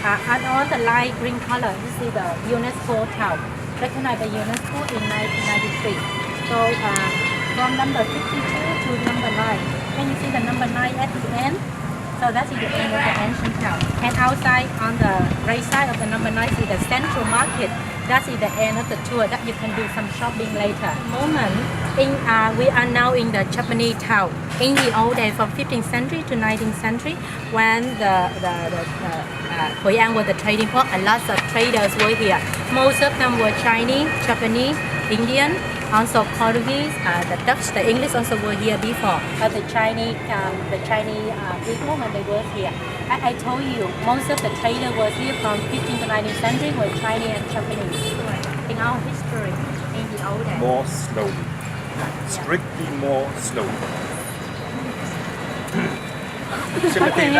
add on the light green color, this is the UNESCO town. Recognized by UNESCO in 1993. So from number 52 to number 9. Can you see the number 9 at the end? So that is the end of the ancient town. And outside on the right side of the number 9 is the central market. That is the end of the tour that you can do some shopping later. Moment, we are now in the Japanese town. In the old days from 15th century to 19th century, when Hue An was the trading port, a lot of traders were here. Most of them were Chinese, Japanese, Indian, also Portuguese, the Dutch, the English also were here before. But the Chinese people when they were here, I told you most of the traders were here from 15th to 19th century were Chinese and Japanese. In our history, in the old days. More slow. Strictly more slow. Okay.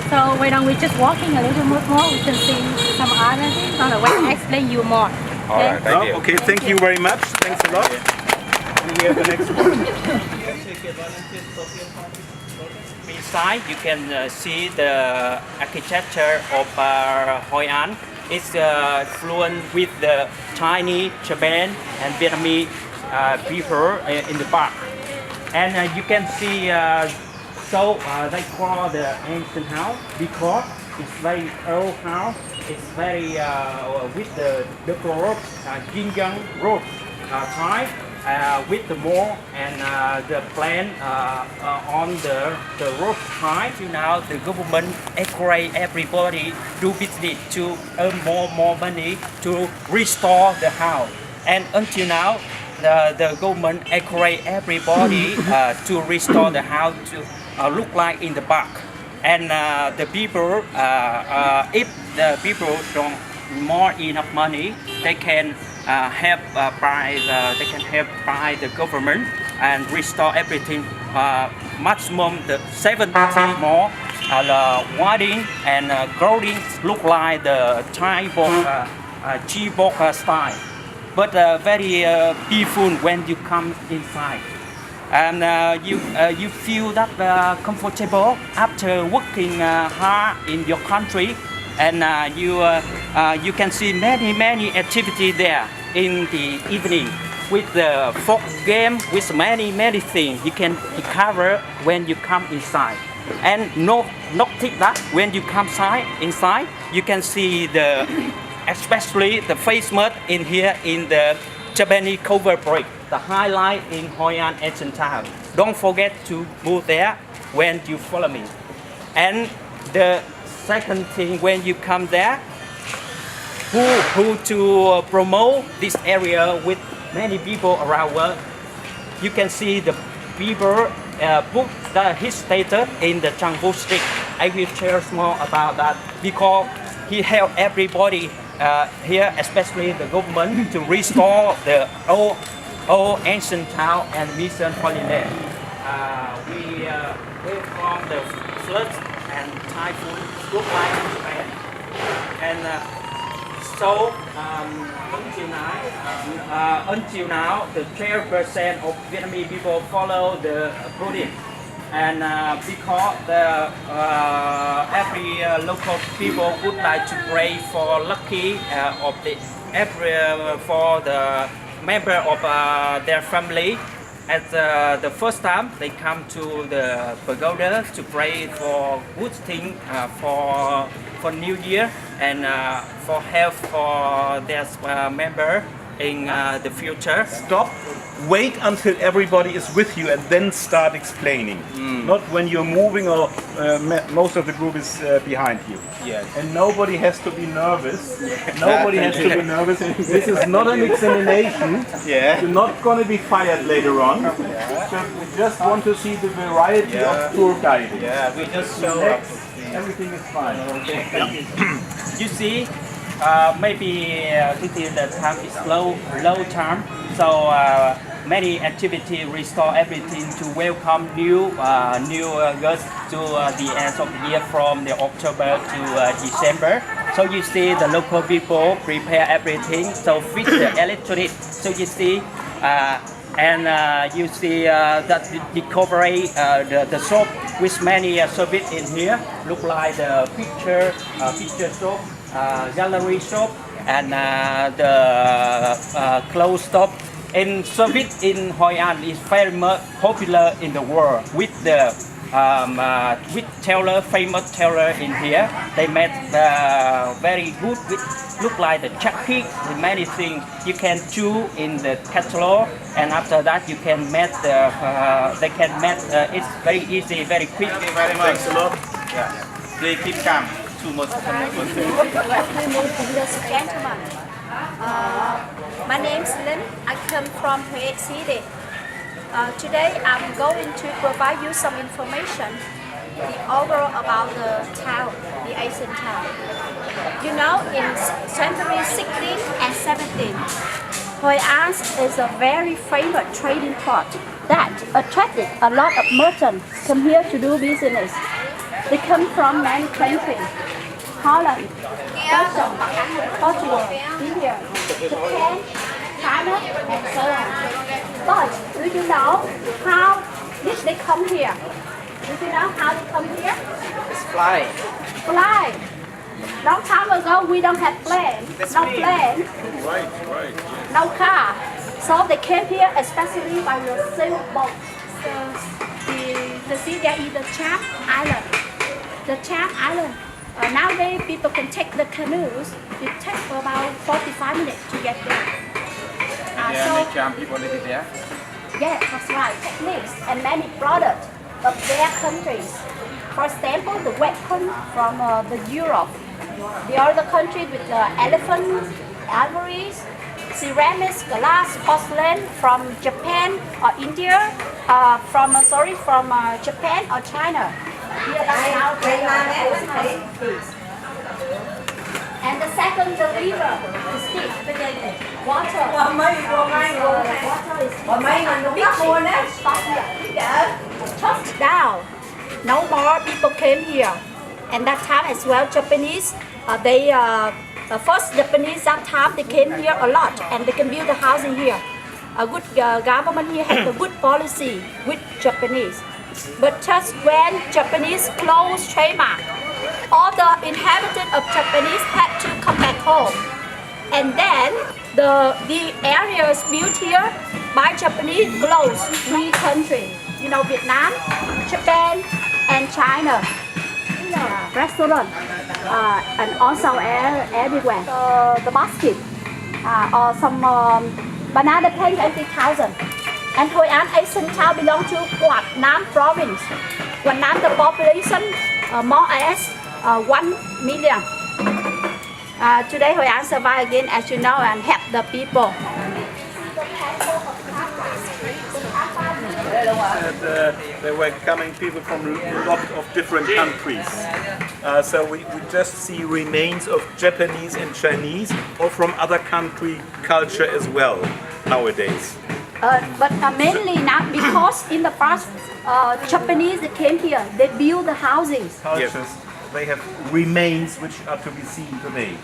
So why don't we just walking a little bit more? We can see some other things. So I explain you more. Okay? Thank you. Okay, thank you very much. Thanks a lot. And we have the next one. Inside, you can see the architecture of Hue An. It's fluent with the Chinese, Japan, and Vietnamese people in the back. And you can see, they call the ancient house because it's very old house. It's very with the rope, yin yang rope type with the mall and the plan on the rope type. Now the government encourage everybody do business to earn more money to restore the house. And until now, the government encourage everybody to restore the house to look like in the back. And the people, if the people don't more enough money, they can help by the government and restore everything. Maximum the 70 more widening and growing look like the Thai G-box style, but very peaceful when you come inside. And you feel that comfortable after working hard in your country, and you can see many activities there in the evening with the folk game, with many things you can discover when you come inside. And not that when you come inside, you can see especially the face mud in here in the Japanese cover brick, the highlight in Hue An ancient town. don't forget to move there when you follow me. And the second thing, when you come there, who to promote this area with many people around world. You can see the people put his status in the Changbu Street. I will share more about that because he helped everybody here, especially the government, to restore the old ancient town and mission holiday. We went from the flood and typhoon struck by Japan, and so until now, the 12% of Vietnamese people follow the Buddhism, and because every local people would like to pray for lucky of the for the member of their family. At the first time they come to the pagoda to pray for good thing for New Year and for health for their member in the future. Stop, wait until everybody is with you and then start explaining. Not when you're moving or most of the group is behind you. Yes. And nobody has to be nervous. Nobody has to be nervous. This is not an examination. Yeah. You're not going to be fired later on. So we just want to see the variety of tour guiding. Yeah, we just show up. Everything is fine. Okay. You see, maybe until the time is low time, so many activities restore everything to welcome new guests to the end of the year from the October to December. So you see the local people prepare everything, so fit the electronic. So you see. You see that decorate the shop with many service in here. Look like the picture shop, gallery shop, and the clothes shop. And service in Hoi An is very much popular in the world with the famous tailor in here. They made very good, look like the jacket with many things. You can choose in the catalog, and after that you can make they can make it's very easy, very quick. Thank you very much. Thanks a lot. Yeah. Please keep calm. Too much. Gentlemen, my name is Lynn. I come from Hue City. Today I'm going to provide you some information, the overall about the town, the Asian town. You know, in century 16 and 17, Hoi An is a very famous trading port that attracted a lot of merchants come here to do business. They come from many countries: Holland, Belgium, Portugal, India, Japan, China, and so on. But do you know how did they come here? Do you know how they come here? It's fly. Fly. Long time ago we don't have plane. No plane. Right. No car. So they came here especially by the sailboat. The sea there is the Cham Island. The Cham Island. Nowadays people can take the canoes. It takes about 45 minutes to get there. People live there. Yeah, that's right. Techniques and many products of their countries. For example, the weapon from the Europe. The other country with the elephants, ivories, ceramics, glass, porcelain from Japan or India, from Japan or China. And the second, the river, is deep. Water. Touch down. No more people came here. And that time as well, Japanese, first Japanese that time they came here a lot and they can build a house in here. A good government here has a good policy with Japanese. But just when Japanese closed trademark, all the inhabitants of Japanese had to come back home. And then the areas built here by Japanese closed 3 countries. You know, Vietnam, Japan, and China. Restaurant and also everywhere. The basket or some banana plant 80,000. And Hoi An Asian town belong to Quảng Nam province. Quảng Nam, the population more or less 1 million. Today Hoi An survive again, as you know, and help the people. There were coming people from a lot of different countries. So we just see remains of Japanese and Chinese, or from other country culture as well nowadays. But mainly not because in the past Japanese that came here, they build the houses. Cultures, they have remains which are to be seen today.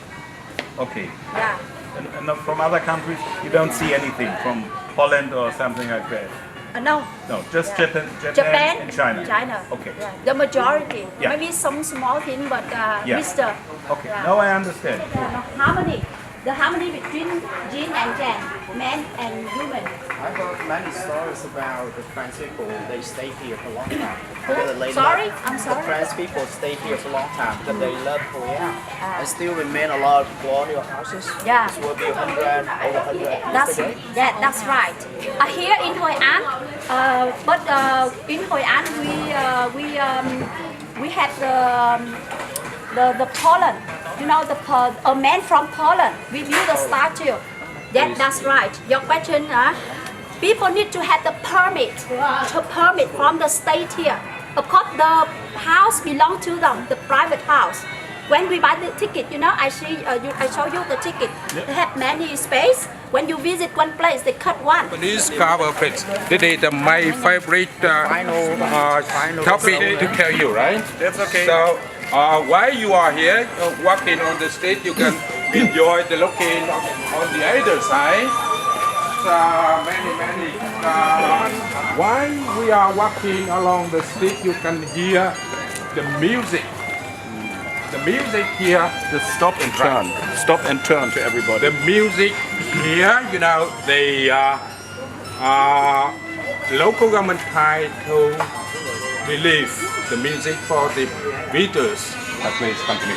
Okay. Yeah. And from other countries, you don't see anything from Holland or something like that. No. No, just Japan and China. China. Okay. Yeah. The majority. Yeah. Maybe some small thing, but Yeah. Mr. Okay. Yeah. Now I understand. Harmony. The harmony between yin and yang, man and woman. I've heard many stories about the French people. They stay here for a long time. Because they Sorry? love, I'm sorry? The French people stay here for a long time because they love Korea. And still remain a lot of colonial houses. Yeah. This will be 100, over 100 years today. That's right. Here in Hoi An, but in Hoi An we had the Poland. You know, a man from Poland. We built a statue. That's right. Your question, people need to have the permit from the state here. Of course, the house belongs to them, the private house. When we buy the ticket, you know, I show you the ticket. They have many space. When you visit one place, they cut one. This cover page, this is my favorite topic to tell you, right? That's okay. So, while you are here walking on the street, you can enjoy the looking on the other side. While we are walking along the street, you can hear the music. The music here, the stop and turn to everybody. The music here, you know, the local government tried to release the music for the visitors at this company.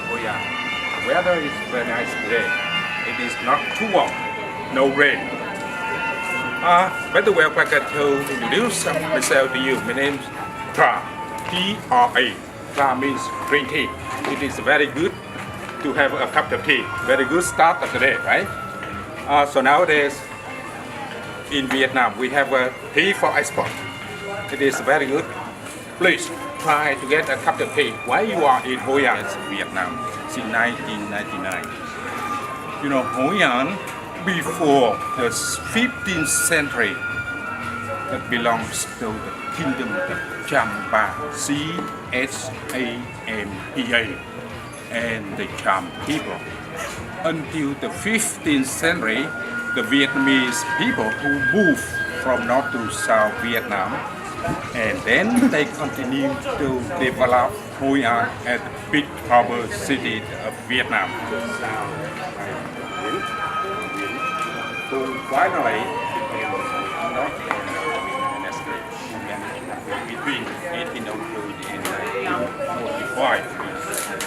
Oh yeah, weather is very nice today. It is not too warm, no rain. By the way, I'd like to introduce myself to you. My name is Tra, T-R-A. Tra means green tea. It is very good to have a cup of tea. Very good start of the day, right? So nowadays, in Vietnam, we have a tea for export. It is very good. Please try to get a cup of tea while you are in Hoi An, Vietnam, since 1999. You know, Hoi An, before the 15th century, that belongs to the kingdom of Champa, C-H-A-M-P-A, and the Cham people. Until the 15th century, the Vietnamese people who moved from North to South Vietnam, and then they continued to develop Hoi An as the big harbor city of Vietnam. So finally, between 1802 and 1945,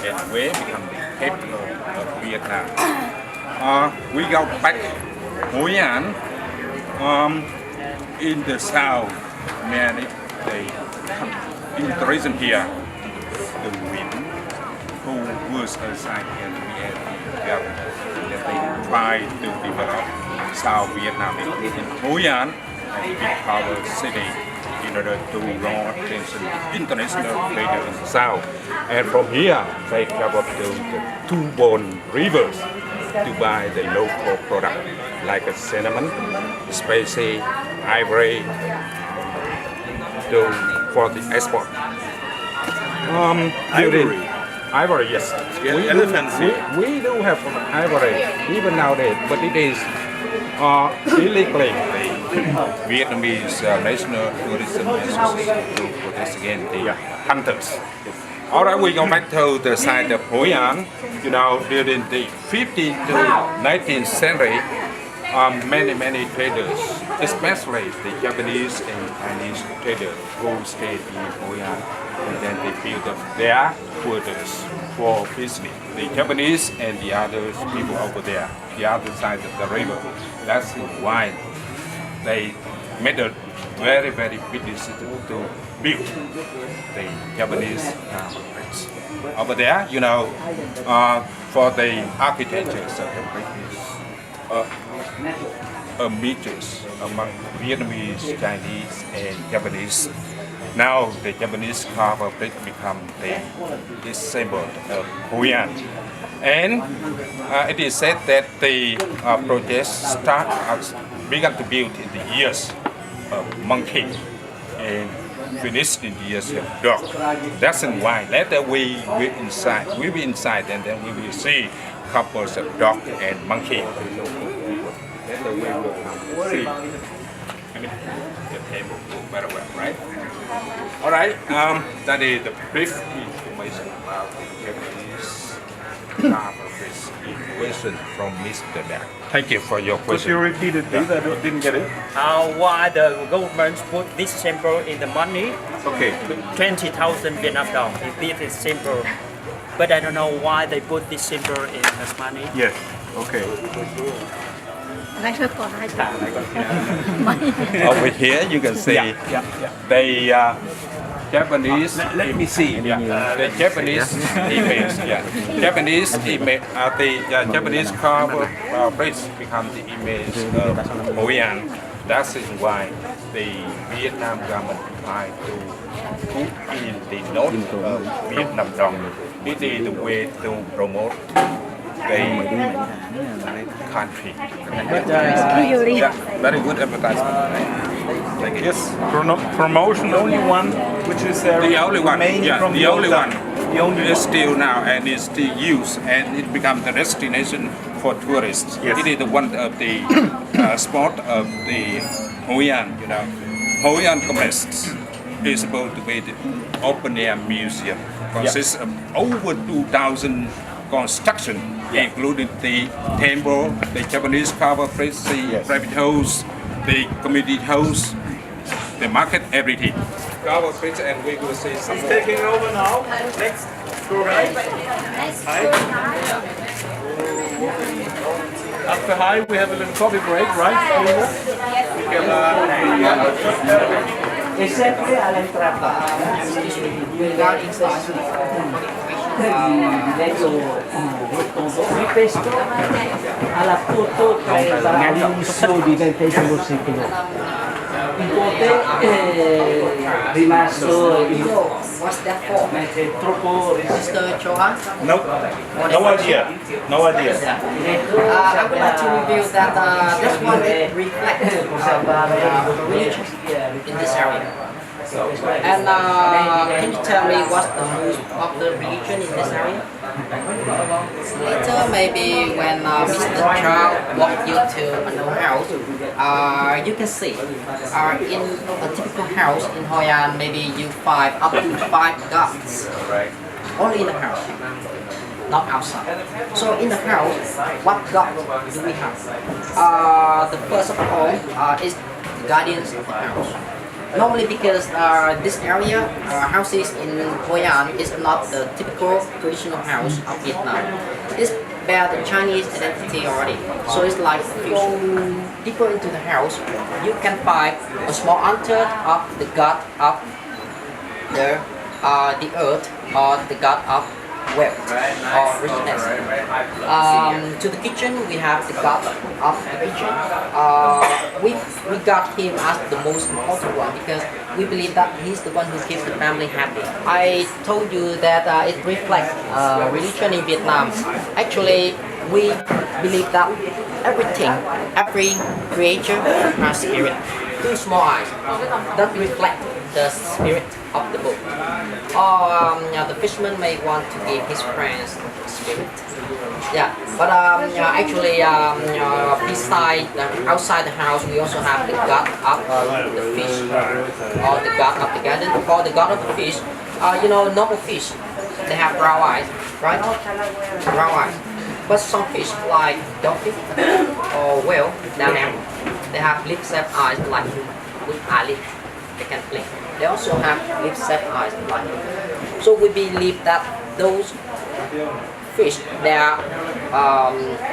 and Hue became the capital of Vietnam. We go back Hoi An in the south. Many in tourism here, the wind who was assigned and we had government that they tried to develop South Vietnam including Hoi An and big power city in order to draw attention to international players in the south. And from here they traveled to the Two Bone rivers to buy the local product like a cinnamon, spicy, ivory, for the export. Ivory. Ivory, yes. Yeah, elephants. We do have ivory even nowadays, but it is illegally. Vietnamese National Tourism Association to protest against the hunters. All right, we go back to the side of Hoi An. You know, during the 15th to 19th century, many traders, especially the Japanese and Chinese traders who stayed in Hoi An, and then they built up their quarters for business. The Japanese and the other people over there, the other side of the river. That's why they made a very big decision to build the Japanese place. Over there, you know, for the architecture of the place a mixture among Vietnamese, Chinese, and Japanese. Now the Japanese carver brick become the symbol of Hoi An. And it is said that the project began to build in the years of monkey and finished in the years of dog. That's why later we will be inside and then we will see couples of dog and monkey. Later we will see. I mean, the table very well, right? All right. That is the brief information about the Japanese carver question from Mr. Beck. Thank you for your question. Could you repeat it, please? I didn't get it. Why the government put this symbol in the money? Okay. 20,000 Vietnam dong. This is symbol. But I don't know why they put this symbol in the money. Yes. Okay. Over here you can see the Japanese. Let me see. The Japanese image. Japanese image. The Japanese carver bridge become the image of Hoi An. That's why the Vietnam government tried to put in the note of Vietnam dong. It is the way to promote the country. Very good advertisement. Thank you. Yes, promotion only one, which is the only one. From the only one. The only is still now and is still used, and it becomes the destination for tourists. Yes. It is the one of the spot of the Hoi An. You know, Hoi An complex is supposed to be the open air museum. Consists of over 2,000 construction, including the temple, the Japanese carver place, the private house, the community house, the market, everything. Carver place, and we will see some more. Taking over now. Next, go right. After high, we have a little coffee break, right? We can. E sempre all'entrata questo alla foto presa all'inizio di XX secolo. Il ponte è rimasto troppo No idea. No idea. I would like to reveal that this one reflects religion in this area. And can you tell me what's the most popular religion in this area? Later, maybe when Mr. Chow walked you to a new house, you can see in a typical house in Hoi An, maybe you find up to 5 gods only in the house, not outside. So in the house, what god do we have? The first of all is the guardians of the house. Normally because this area, houses in Hoi An is not the typical traditional house of Vietnam. It's bear the Chinese identity already. So it's like if you go deeper into the house, you can find a small altar of the god of the earth or the god of wealth or richness. To the kitchen, we have the god of the kitchen. We got him as the most important one because we believe that he's the one who keeps the family happy. I told you that it reflects religion in Vietnam. Actually, we believe that everything, every creature has spirit. 2 small eyes that reflect the spirit of the boat. Or the fisherman may want to give his friends spirit. Yeah, but actually beside outside the house we also have the god of the fish or the god of the garden or the god of the fish. You know, normal fish they have brown eyes, right? Brown eyes. But some fish like dolphin or whale down there, they have lip-shaped eyes like with eyelid. They can blink. They also have lip-shaped eyes like. So we believe that those fish, they are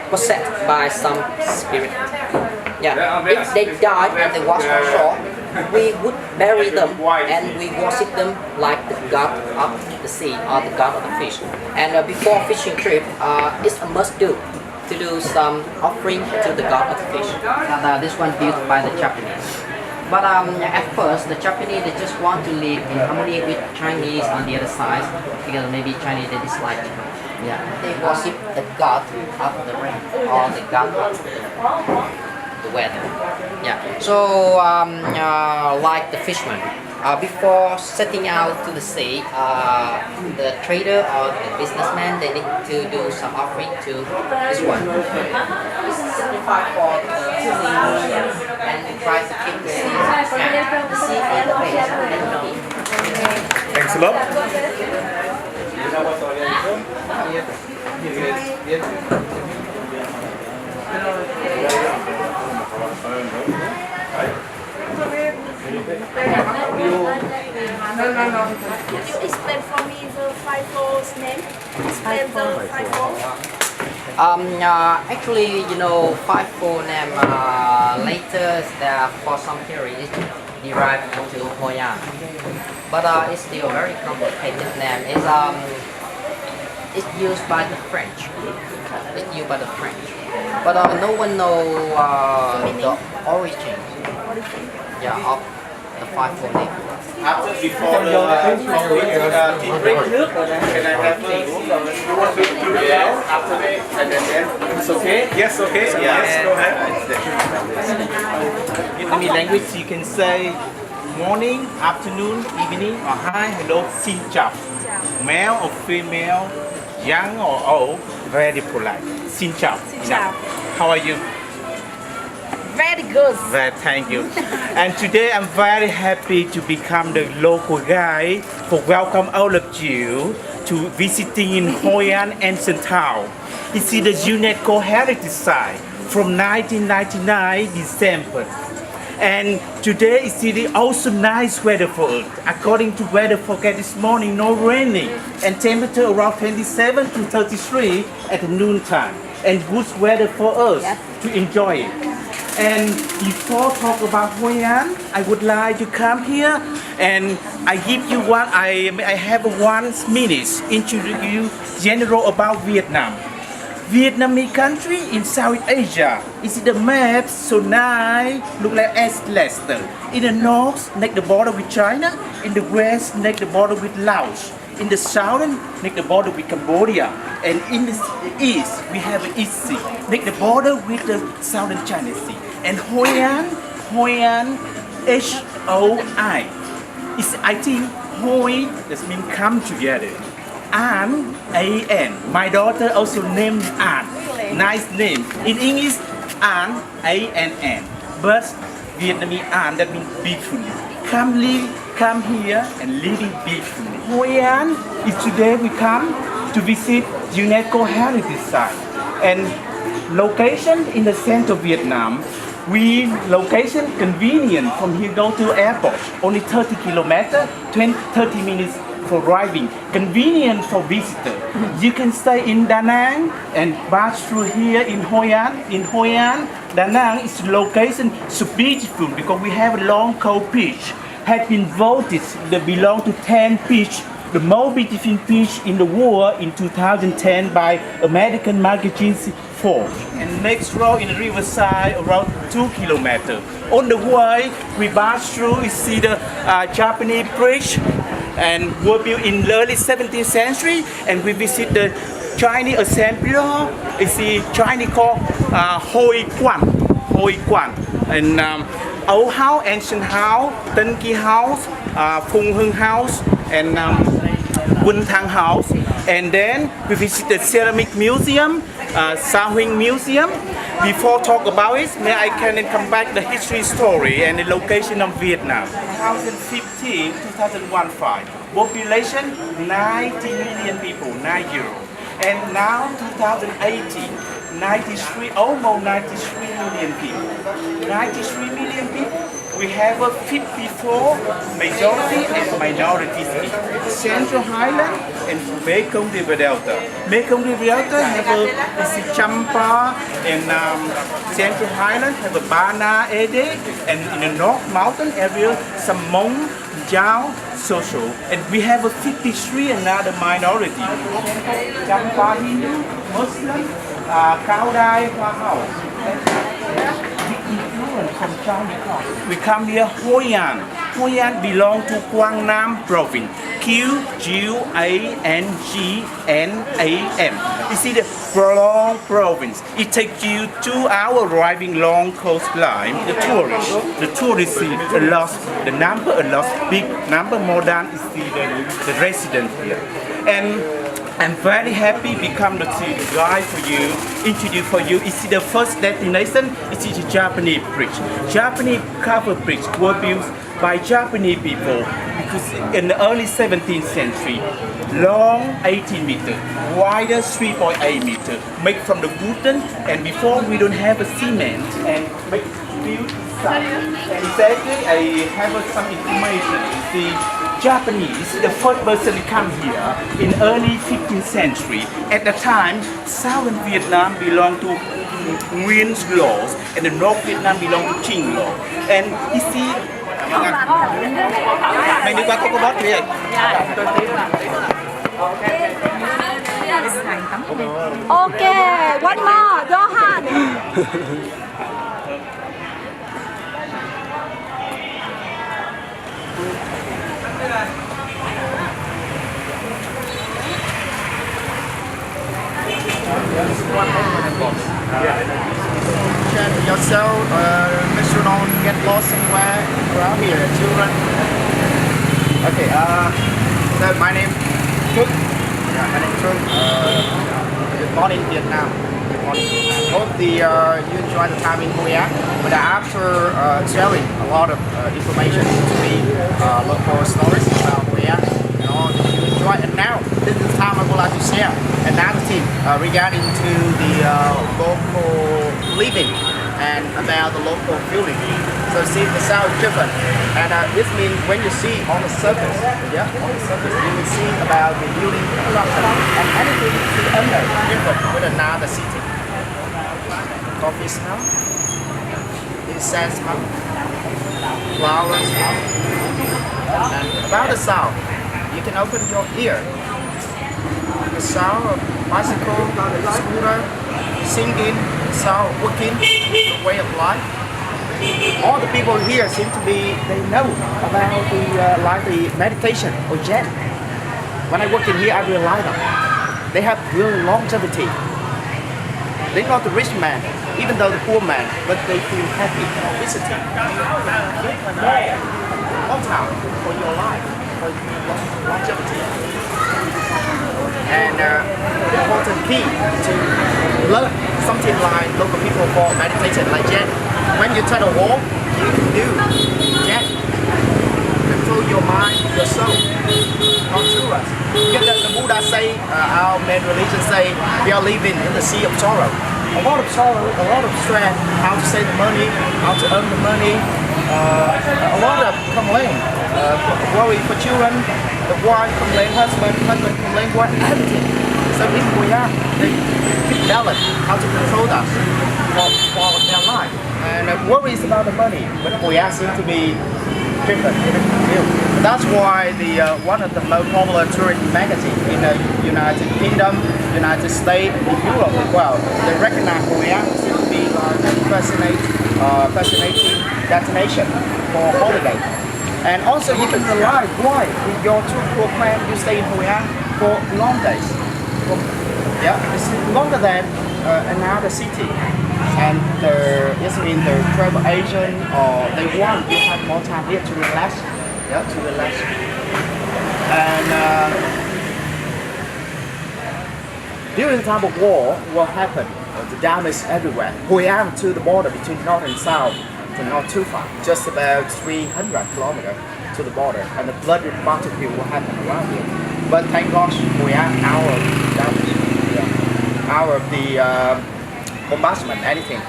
possessed by some spirit. Yeah. If they die and they wash on shore, we would bury them and we worship them like the god of the sea or the god of the fish. And before fishing trip, it's a must do to do some offering to the god of the fish. This one built by the Japanese. But at first, the Japanese, they just want to live in harmony with Chinese on the other side because maybe Chinese they dislike it. Yeah, they worship the god of the rain or the god of the weather. Yeah, so like the fishermen, before setting out to the sea, the trader or the businessman, they need to do some offering to this one. It's signified for the sea and try to keep the sea calm. The sea is the base and Thanks a lot. Could you explain for me the 5-4's name? Explain the 5-4. Actually, you know, 5-4 name later there for some period derived to Hoi An, but it's still a very complicated name. It's used by the French. It's used by the French, but no one knows the origin. Yeah, of the 5-4 name. After, before the tea break, can I have you want to do yes, after that, and then it's okay? Yes, okay. Yes, go ahead. Vietnamese language, you can say morning, afternoon, evening, or hi, hello, xin chào. Male or female, young or old, very polite. Xin chào. Xin chào. How are you? Very good. Well, thank you. And today I'm very happy to become the local guide for welcome all of you to visiting in Hoi An ancient town. You see the UNESCO heritage site from 1999 December. And today is the also nice weather for us. According to weather forecast this morning, no raining and temperature around 27 to 33 at the noon time. And good weather for us to enjoy it. And before talk about Hoi An, I would like to come here and I give you one. I have 1 minute introduce you general about Vietnam. Vietnamese country in South Asia. You see the map so nice, look like Atlas. In the north, near the border with China. In the west, near the border with Laos. In the southern, near the border with Cambodia. And in the east, we have the East Sea, near the border with the southern China Sea. And Hoi An, H-O-I. I think Hoi, that means come together. An, A-N. My daughter also named An. Nice name. In English, An, A-N-N. But Vietnamese An, that means beautifully. Come here and living beautifully. Hoi An is today we come to visit UNESCO heritage site. And location in the center of Vietnam. We location convenient from here go to airport. Only 30 kilometers, 30 minutes for driving. Convenient for visitor. You can stay in Da Nang and pass through here in Hoi An. In Hoi An, Da Nang is location so beautiful because we have a long cold beach. Has been voted that belong to 10 beach, the most beautiful beach in the world in 2010 by American magazine Forbes. And next row in the riverside around 2 kilometers. On the way we pass through, you see the Japanese bridge and were built in the early 17th century, and we visit the Chinese assembly. You see Chinese called Hoi Quan. And old house, ancient house, Tân Kỳ house, Phung Hưng house, and Vinh Thang house. And then we visit the ceramic museum, Sa Huỳnh museum. Before talk about it, may I can come back the history story and the location of Vietnam. 2015, 2015. Population 90 million people, 90. And now 2018, 93, almost 93 million people. 93 million people, we have a 54 majority and minorities in Central Highland and Mekong River Delta. Mekong River Delta have a Champa and Central Highland have a Bana Ede, and in the North Mountain area, some Hmong, Dao, Social, and we have a 53 another minority. Champa Hindu, Muslim, Cao Dai, Hoa Hao. From China. We come here, Hoi An. Hoi An belong to Quang Nam province. Quangnam. You see the long province. It takes you 2 hours driving long coastline. The tourists see a lot, the number a lot, big number more than is the residents here. And I'm very happy become the guide for you, introduce for you. It's the first destination, it's the Japanese bridge. Japanese covered bridge was built by Japanese people because in the early 17th century, long 18 meters, wider 3.8 meters, made from the wooden, and before we don't have a cement and make build and exactly I have some information. The Japanese, the first person to come here in early 15th century. At the time, Southern Vietnam belonged to Nguyen's laws and the North Vietnam belonged to Qing law. And you see, mày đi qua cô bác thì Okay, one more, Johan. Yourself, make sure don't get lost somewhere around here, children. Okay, so my name is Trúc. Yeah, my name is Trúc. Good morning, Vietnam. Good morning. Hope you enjoy the time in Hoi An. But after sharing a lot of information to me, local stories about Hoi An, and all that you enjoy. And now, this is the time I would like to share another thing regarding to the local living and about the local feeling. So see, the sound is different, and this means when you see on the surface, yeah, on the surface, you will see about the building structure and anything to the under different with another city. Coffee smell, incense smell, flowers smell, and about the sound, you can open your ear. The sound of bicycle, scooter, singing, sound working, the way of life. All the people here seem to be, they know about the like the meditation or Zen. When I work in here, I realize that they have real longevity. They're not the rich man, even though the poor man, but they feel happy visiting. Long time for your life, for longevity. And important key to learn something like local people for meditation like Zen. When you turn a wall, you can do Zen. Control your mind, your soul, not through us. Because the Buddha say, our main religion say, we are living in the sea of sorrow. A lot of sorrow, a lot of stress, how to save the money, how to earn the money, a lot of complaint, worry for children, the wife complain, husband complain, wife, everything. So in Hoi An, they keep balance, how to control that for their life. And worries about the money, but Hoi An seems to be different. That's why the one of the most popular tourism magazines in the United Kingdom, United States, and Europe as well, they recognize Hoi An seems to be a fascinating destination for holiday. And also you can rely why with your tour plan you stay in Hoi An for long days. It's longer than another city. And it's in the travel agent or they want you have more time here to relax. Yeah, to relax. And during the time of war, what happened? The damage everywhere. Hoi An to the border between north and south, so not too far, just about 300 kilometers. to the border, and the blood barbecue will happen around here. But thank God we are out of damage, out of the bombardment, anything.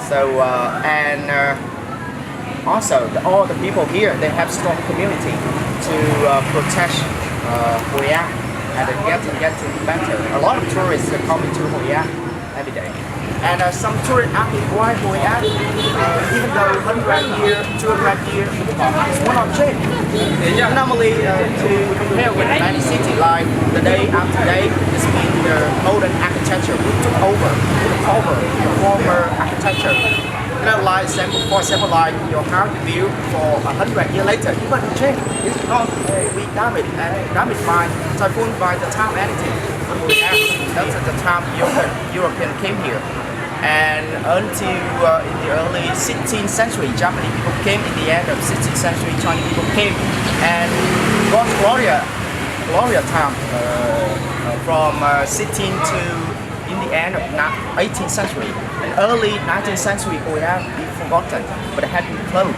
So also all the people here, they have strong community to protect Hoi An and getting better. A lot of tourists are coming to Hoi An every day. And some tourists asking why Hoi An, even though 100 years, 200 years, it's will not change. Normally, to compare with any city, like the day after day, it's been the modern architecture who took over the former architecture. You know, like for example, like your house you built for 100 years later, it won't change. It's not be damaged by typhoon, by the time anything. That's the time European came here. And until in the early 16th century, Japanese people came. In the end of 16th century, Chinese people came. And God's Gloria time from 16 to in the end of 18th century. And early 19th century, we have been forgotten, but it had been closed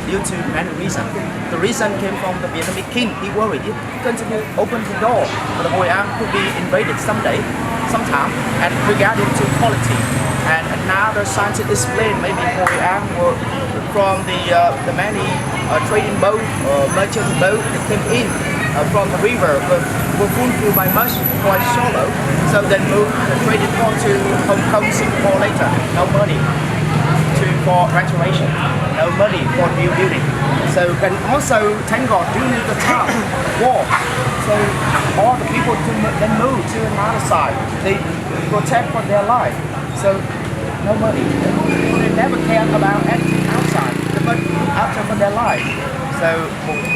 due to many reasons. The reason came from the Vietnamese king. He worried if he continued open the door, the Hoi An could be invaded someday, sometime, and regarding to quality. And now the scientists explain maybe Hoi An were from the many trading boats or merchant boats that came in from the river were fulfilled by much quite shallow. So they moved the trading port to Hong Kong, Singapore later. No money for restoration, no money for new building. So and also thank God during the time war, so all the people then moved to another side. They protect for their life. So no money. They never cared about anything outside, but after for their life. So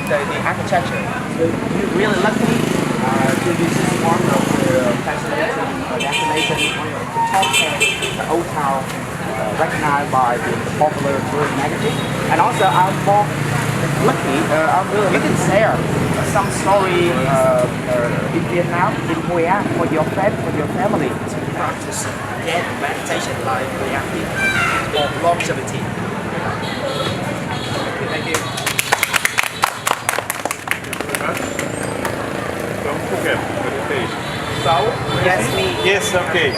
the architecture, we're really lucky to visit one of the fascinating destination, one of the top 10 old town recognized by the popular tourist magazine. And also I'm more lucky, I'm really lucky to share some story in Vietnam, in Hoi An, for your friend, for your family to practice meditation like Hoi An for longevity. Thank you. From Phuket, meditation. Yes, me. Yes, okay.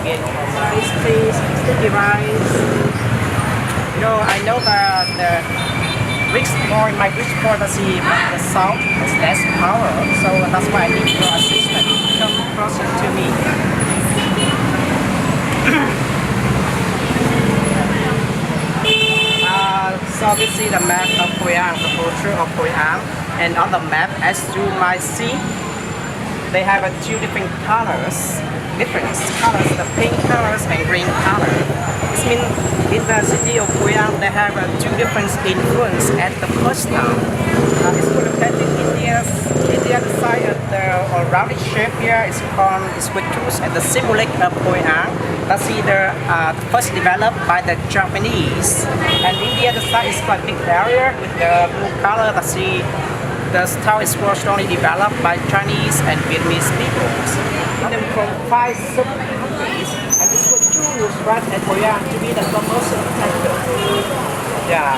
Rice, please, sticky rice. You know, I know that the rich point, my rich policy, the salt has less power, so that's why I need your assistance. Come closer to me. So this is the map of Hoi An, the culture of Hoi An, and on the map, as you might see, they have two different colors. The pink colors and green color. It means in the city of Hoi An, they have two different influence at the first time. It's represented in the other side of the rounded shape here is called squares and the symbolic of Hoi An. That's either first developed by the Japanese, and in the other side is quite a big area with the blue color. That's the town is more strongly developed by Chinese and Vietnamese peoples. Them from 5 sub-countries, and this was choose right at Hoi An to be the commercial center. Yeah.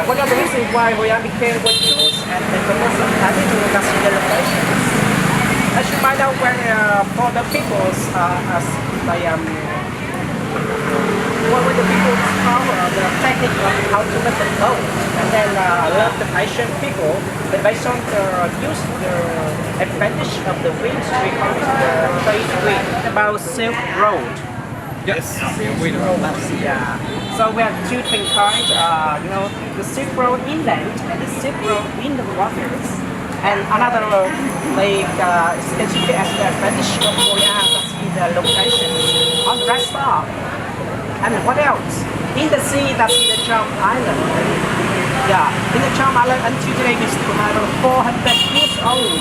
One of the reasons why Hoi An became one choose and the commercial center to consider locations. As you might know, when for the peoples, when the people discover the technique of how to make the boat, and then learn the Asian people, they based on use the advantage of the wind, we call it the trade wind. About Silk Road. Yes, Silk Road. So we have two different kinds. You know, the Silk Road inland and the Silk Road in the waters. And another like is considered as the advantage of Hoi An, that's in the location on the right side. And what else? In the sea, that's in the Charm Island. Yeah, in the Charm Island until today is 400 years old.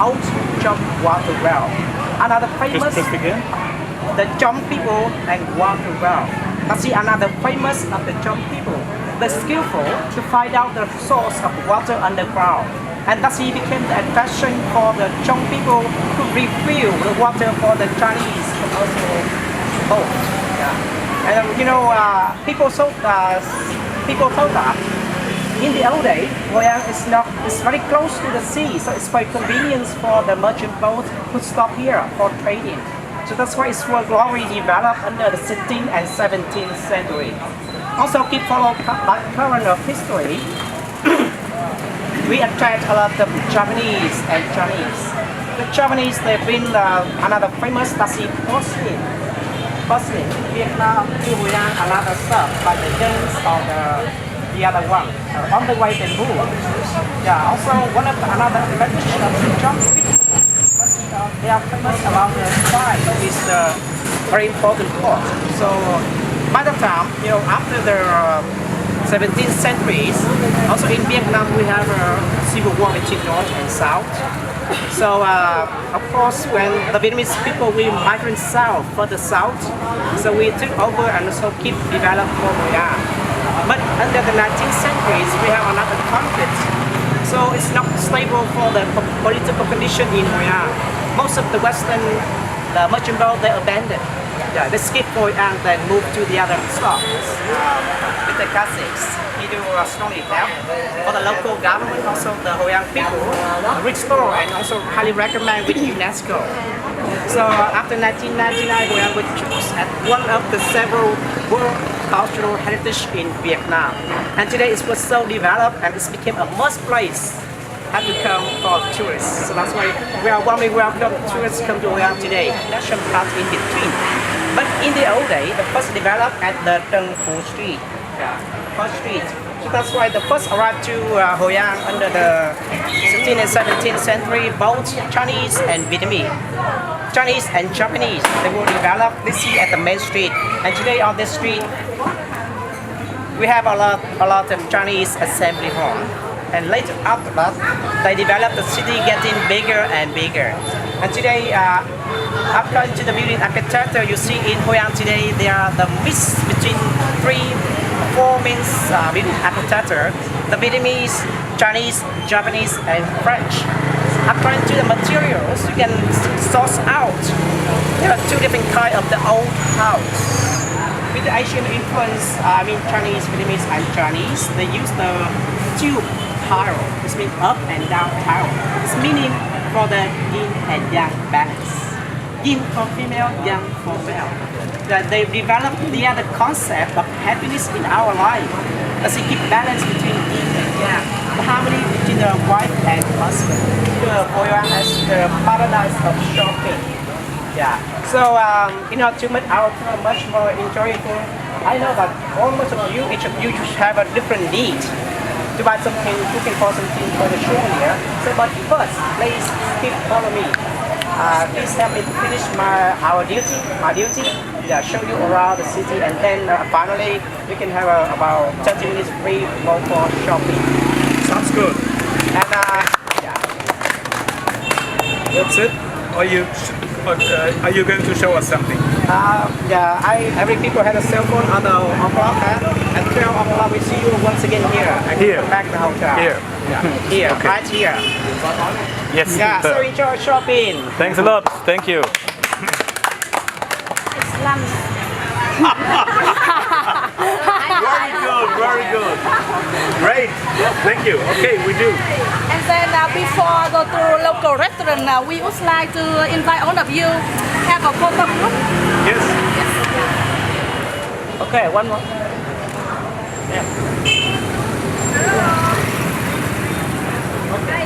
Old Chum water well. Another famous, the Chum people and water well. That's another famous of the Chum people. The skillful to find out the source of water underground. And thus he became the attraction for the Chum people to refill the water for the Chinese and also boat. Yeah. And people thought that in the old days, Hoi An is very close to the sea, so it's quite convenient for the merchant boat to stop here for trading. So that's why it's for glory developed under the 16th and 17th century. Also, keep follow current of history. We attract a lot of Japanese and Chinese. The Japanese, they've been another famous taxi porcelain. Vietnam, Hoi An, another stuff like the James or the other one. On the way they move. Yeah, also one of another advantage of the chopstick. They are famous about the style, so it's a very important port. So by the time, after the 17th centuries, also in Vietnam we have a civil war between North and South. So of course when the Vietnamese people will migrate south, further south, so we took over and also keep develop Hoi An. But under the 19th centuries we have another conflict. So it's not stable for the political condition in Hoi An. Most of the Western merchant boats they abandoned. Yeah, they skip Hoi An then move to the other stops. With the classics, we do strongly help for the local government, also the Hoi An people, restore and also highly recommend with UNESCO. So after 1999, Hoi An was chosen as one of the several World Cultural Heritage in Vietnam. And today it was so developed and it became a must place have to come for tourists. So that's why we are warmly welcome tourists come to Hoi An today. National Park in between. But in the old days, the first developed at the Deng Phu Street. First street. So that's why the first arrived to Hoi An under the 16th and 17th century, both Chinese and Vietnamese. Chinese and Japanese, they will develop this here at the main street. And today on this street, we have a lot of Chinese assembly hall. And later after that, they developed the city getting bigger and bigger. And today, according to the building architecture you see in Hoi An today, there are the mix between four main building architecture: the Vietnamese, Chinese, Japanese, and French. According to the materials, you can source out. There are two different kinds of the old house. With the Asian influence, Chinese, Vietnamese, and Chinese, they use the tube tile. This means up and down tile. It's meaning for the yin and yang balance. Yin for female, yang for male. That they developed the other concept of happiness in our life. As we keep balance between yin and yang, the harmony between the wife and husband. The Hoi An as the paradise of shopping. Yeah. So to make our tour much more enjoyable, I know that almost each of you have a different need to buy something, looking for something for the show here. So, but first, please keep follow me. Please help me to finish my duty. Yeah, show you around the city, and then finally we can have about 30 minutes free for shopping. Sounds good. And yeah. That's it. Are you going to show us something? Every people had a cell phone on the o'clock. At 12 o'clock we see you once again here. And here. Come back to the hotel. Here. Yeah. Here. Okay. Right here. Yes. Yeah. So enjoy shopping. Thanks a lot. Thank you. It's lunch. Very good. Great. Thank you. Okay, we do. And then before go to local restaurant, we would like to invite all of you have a photo group. Yes. Okay, one more. Yeah. Okay.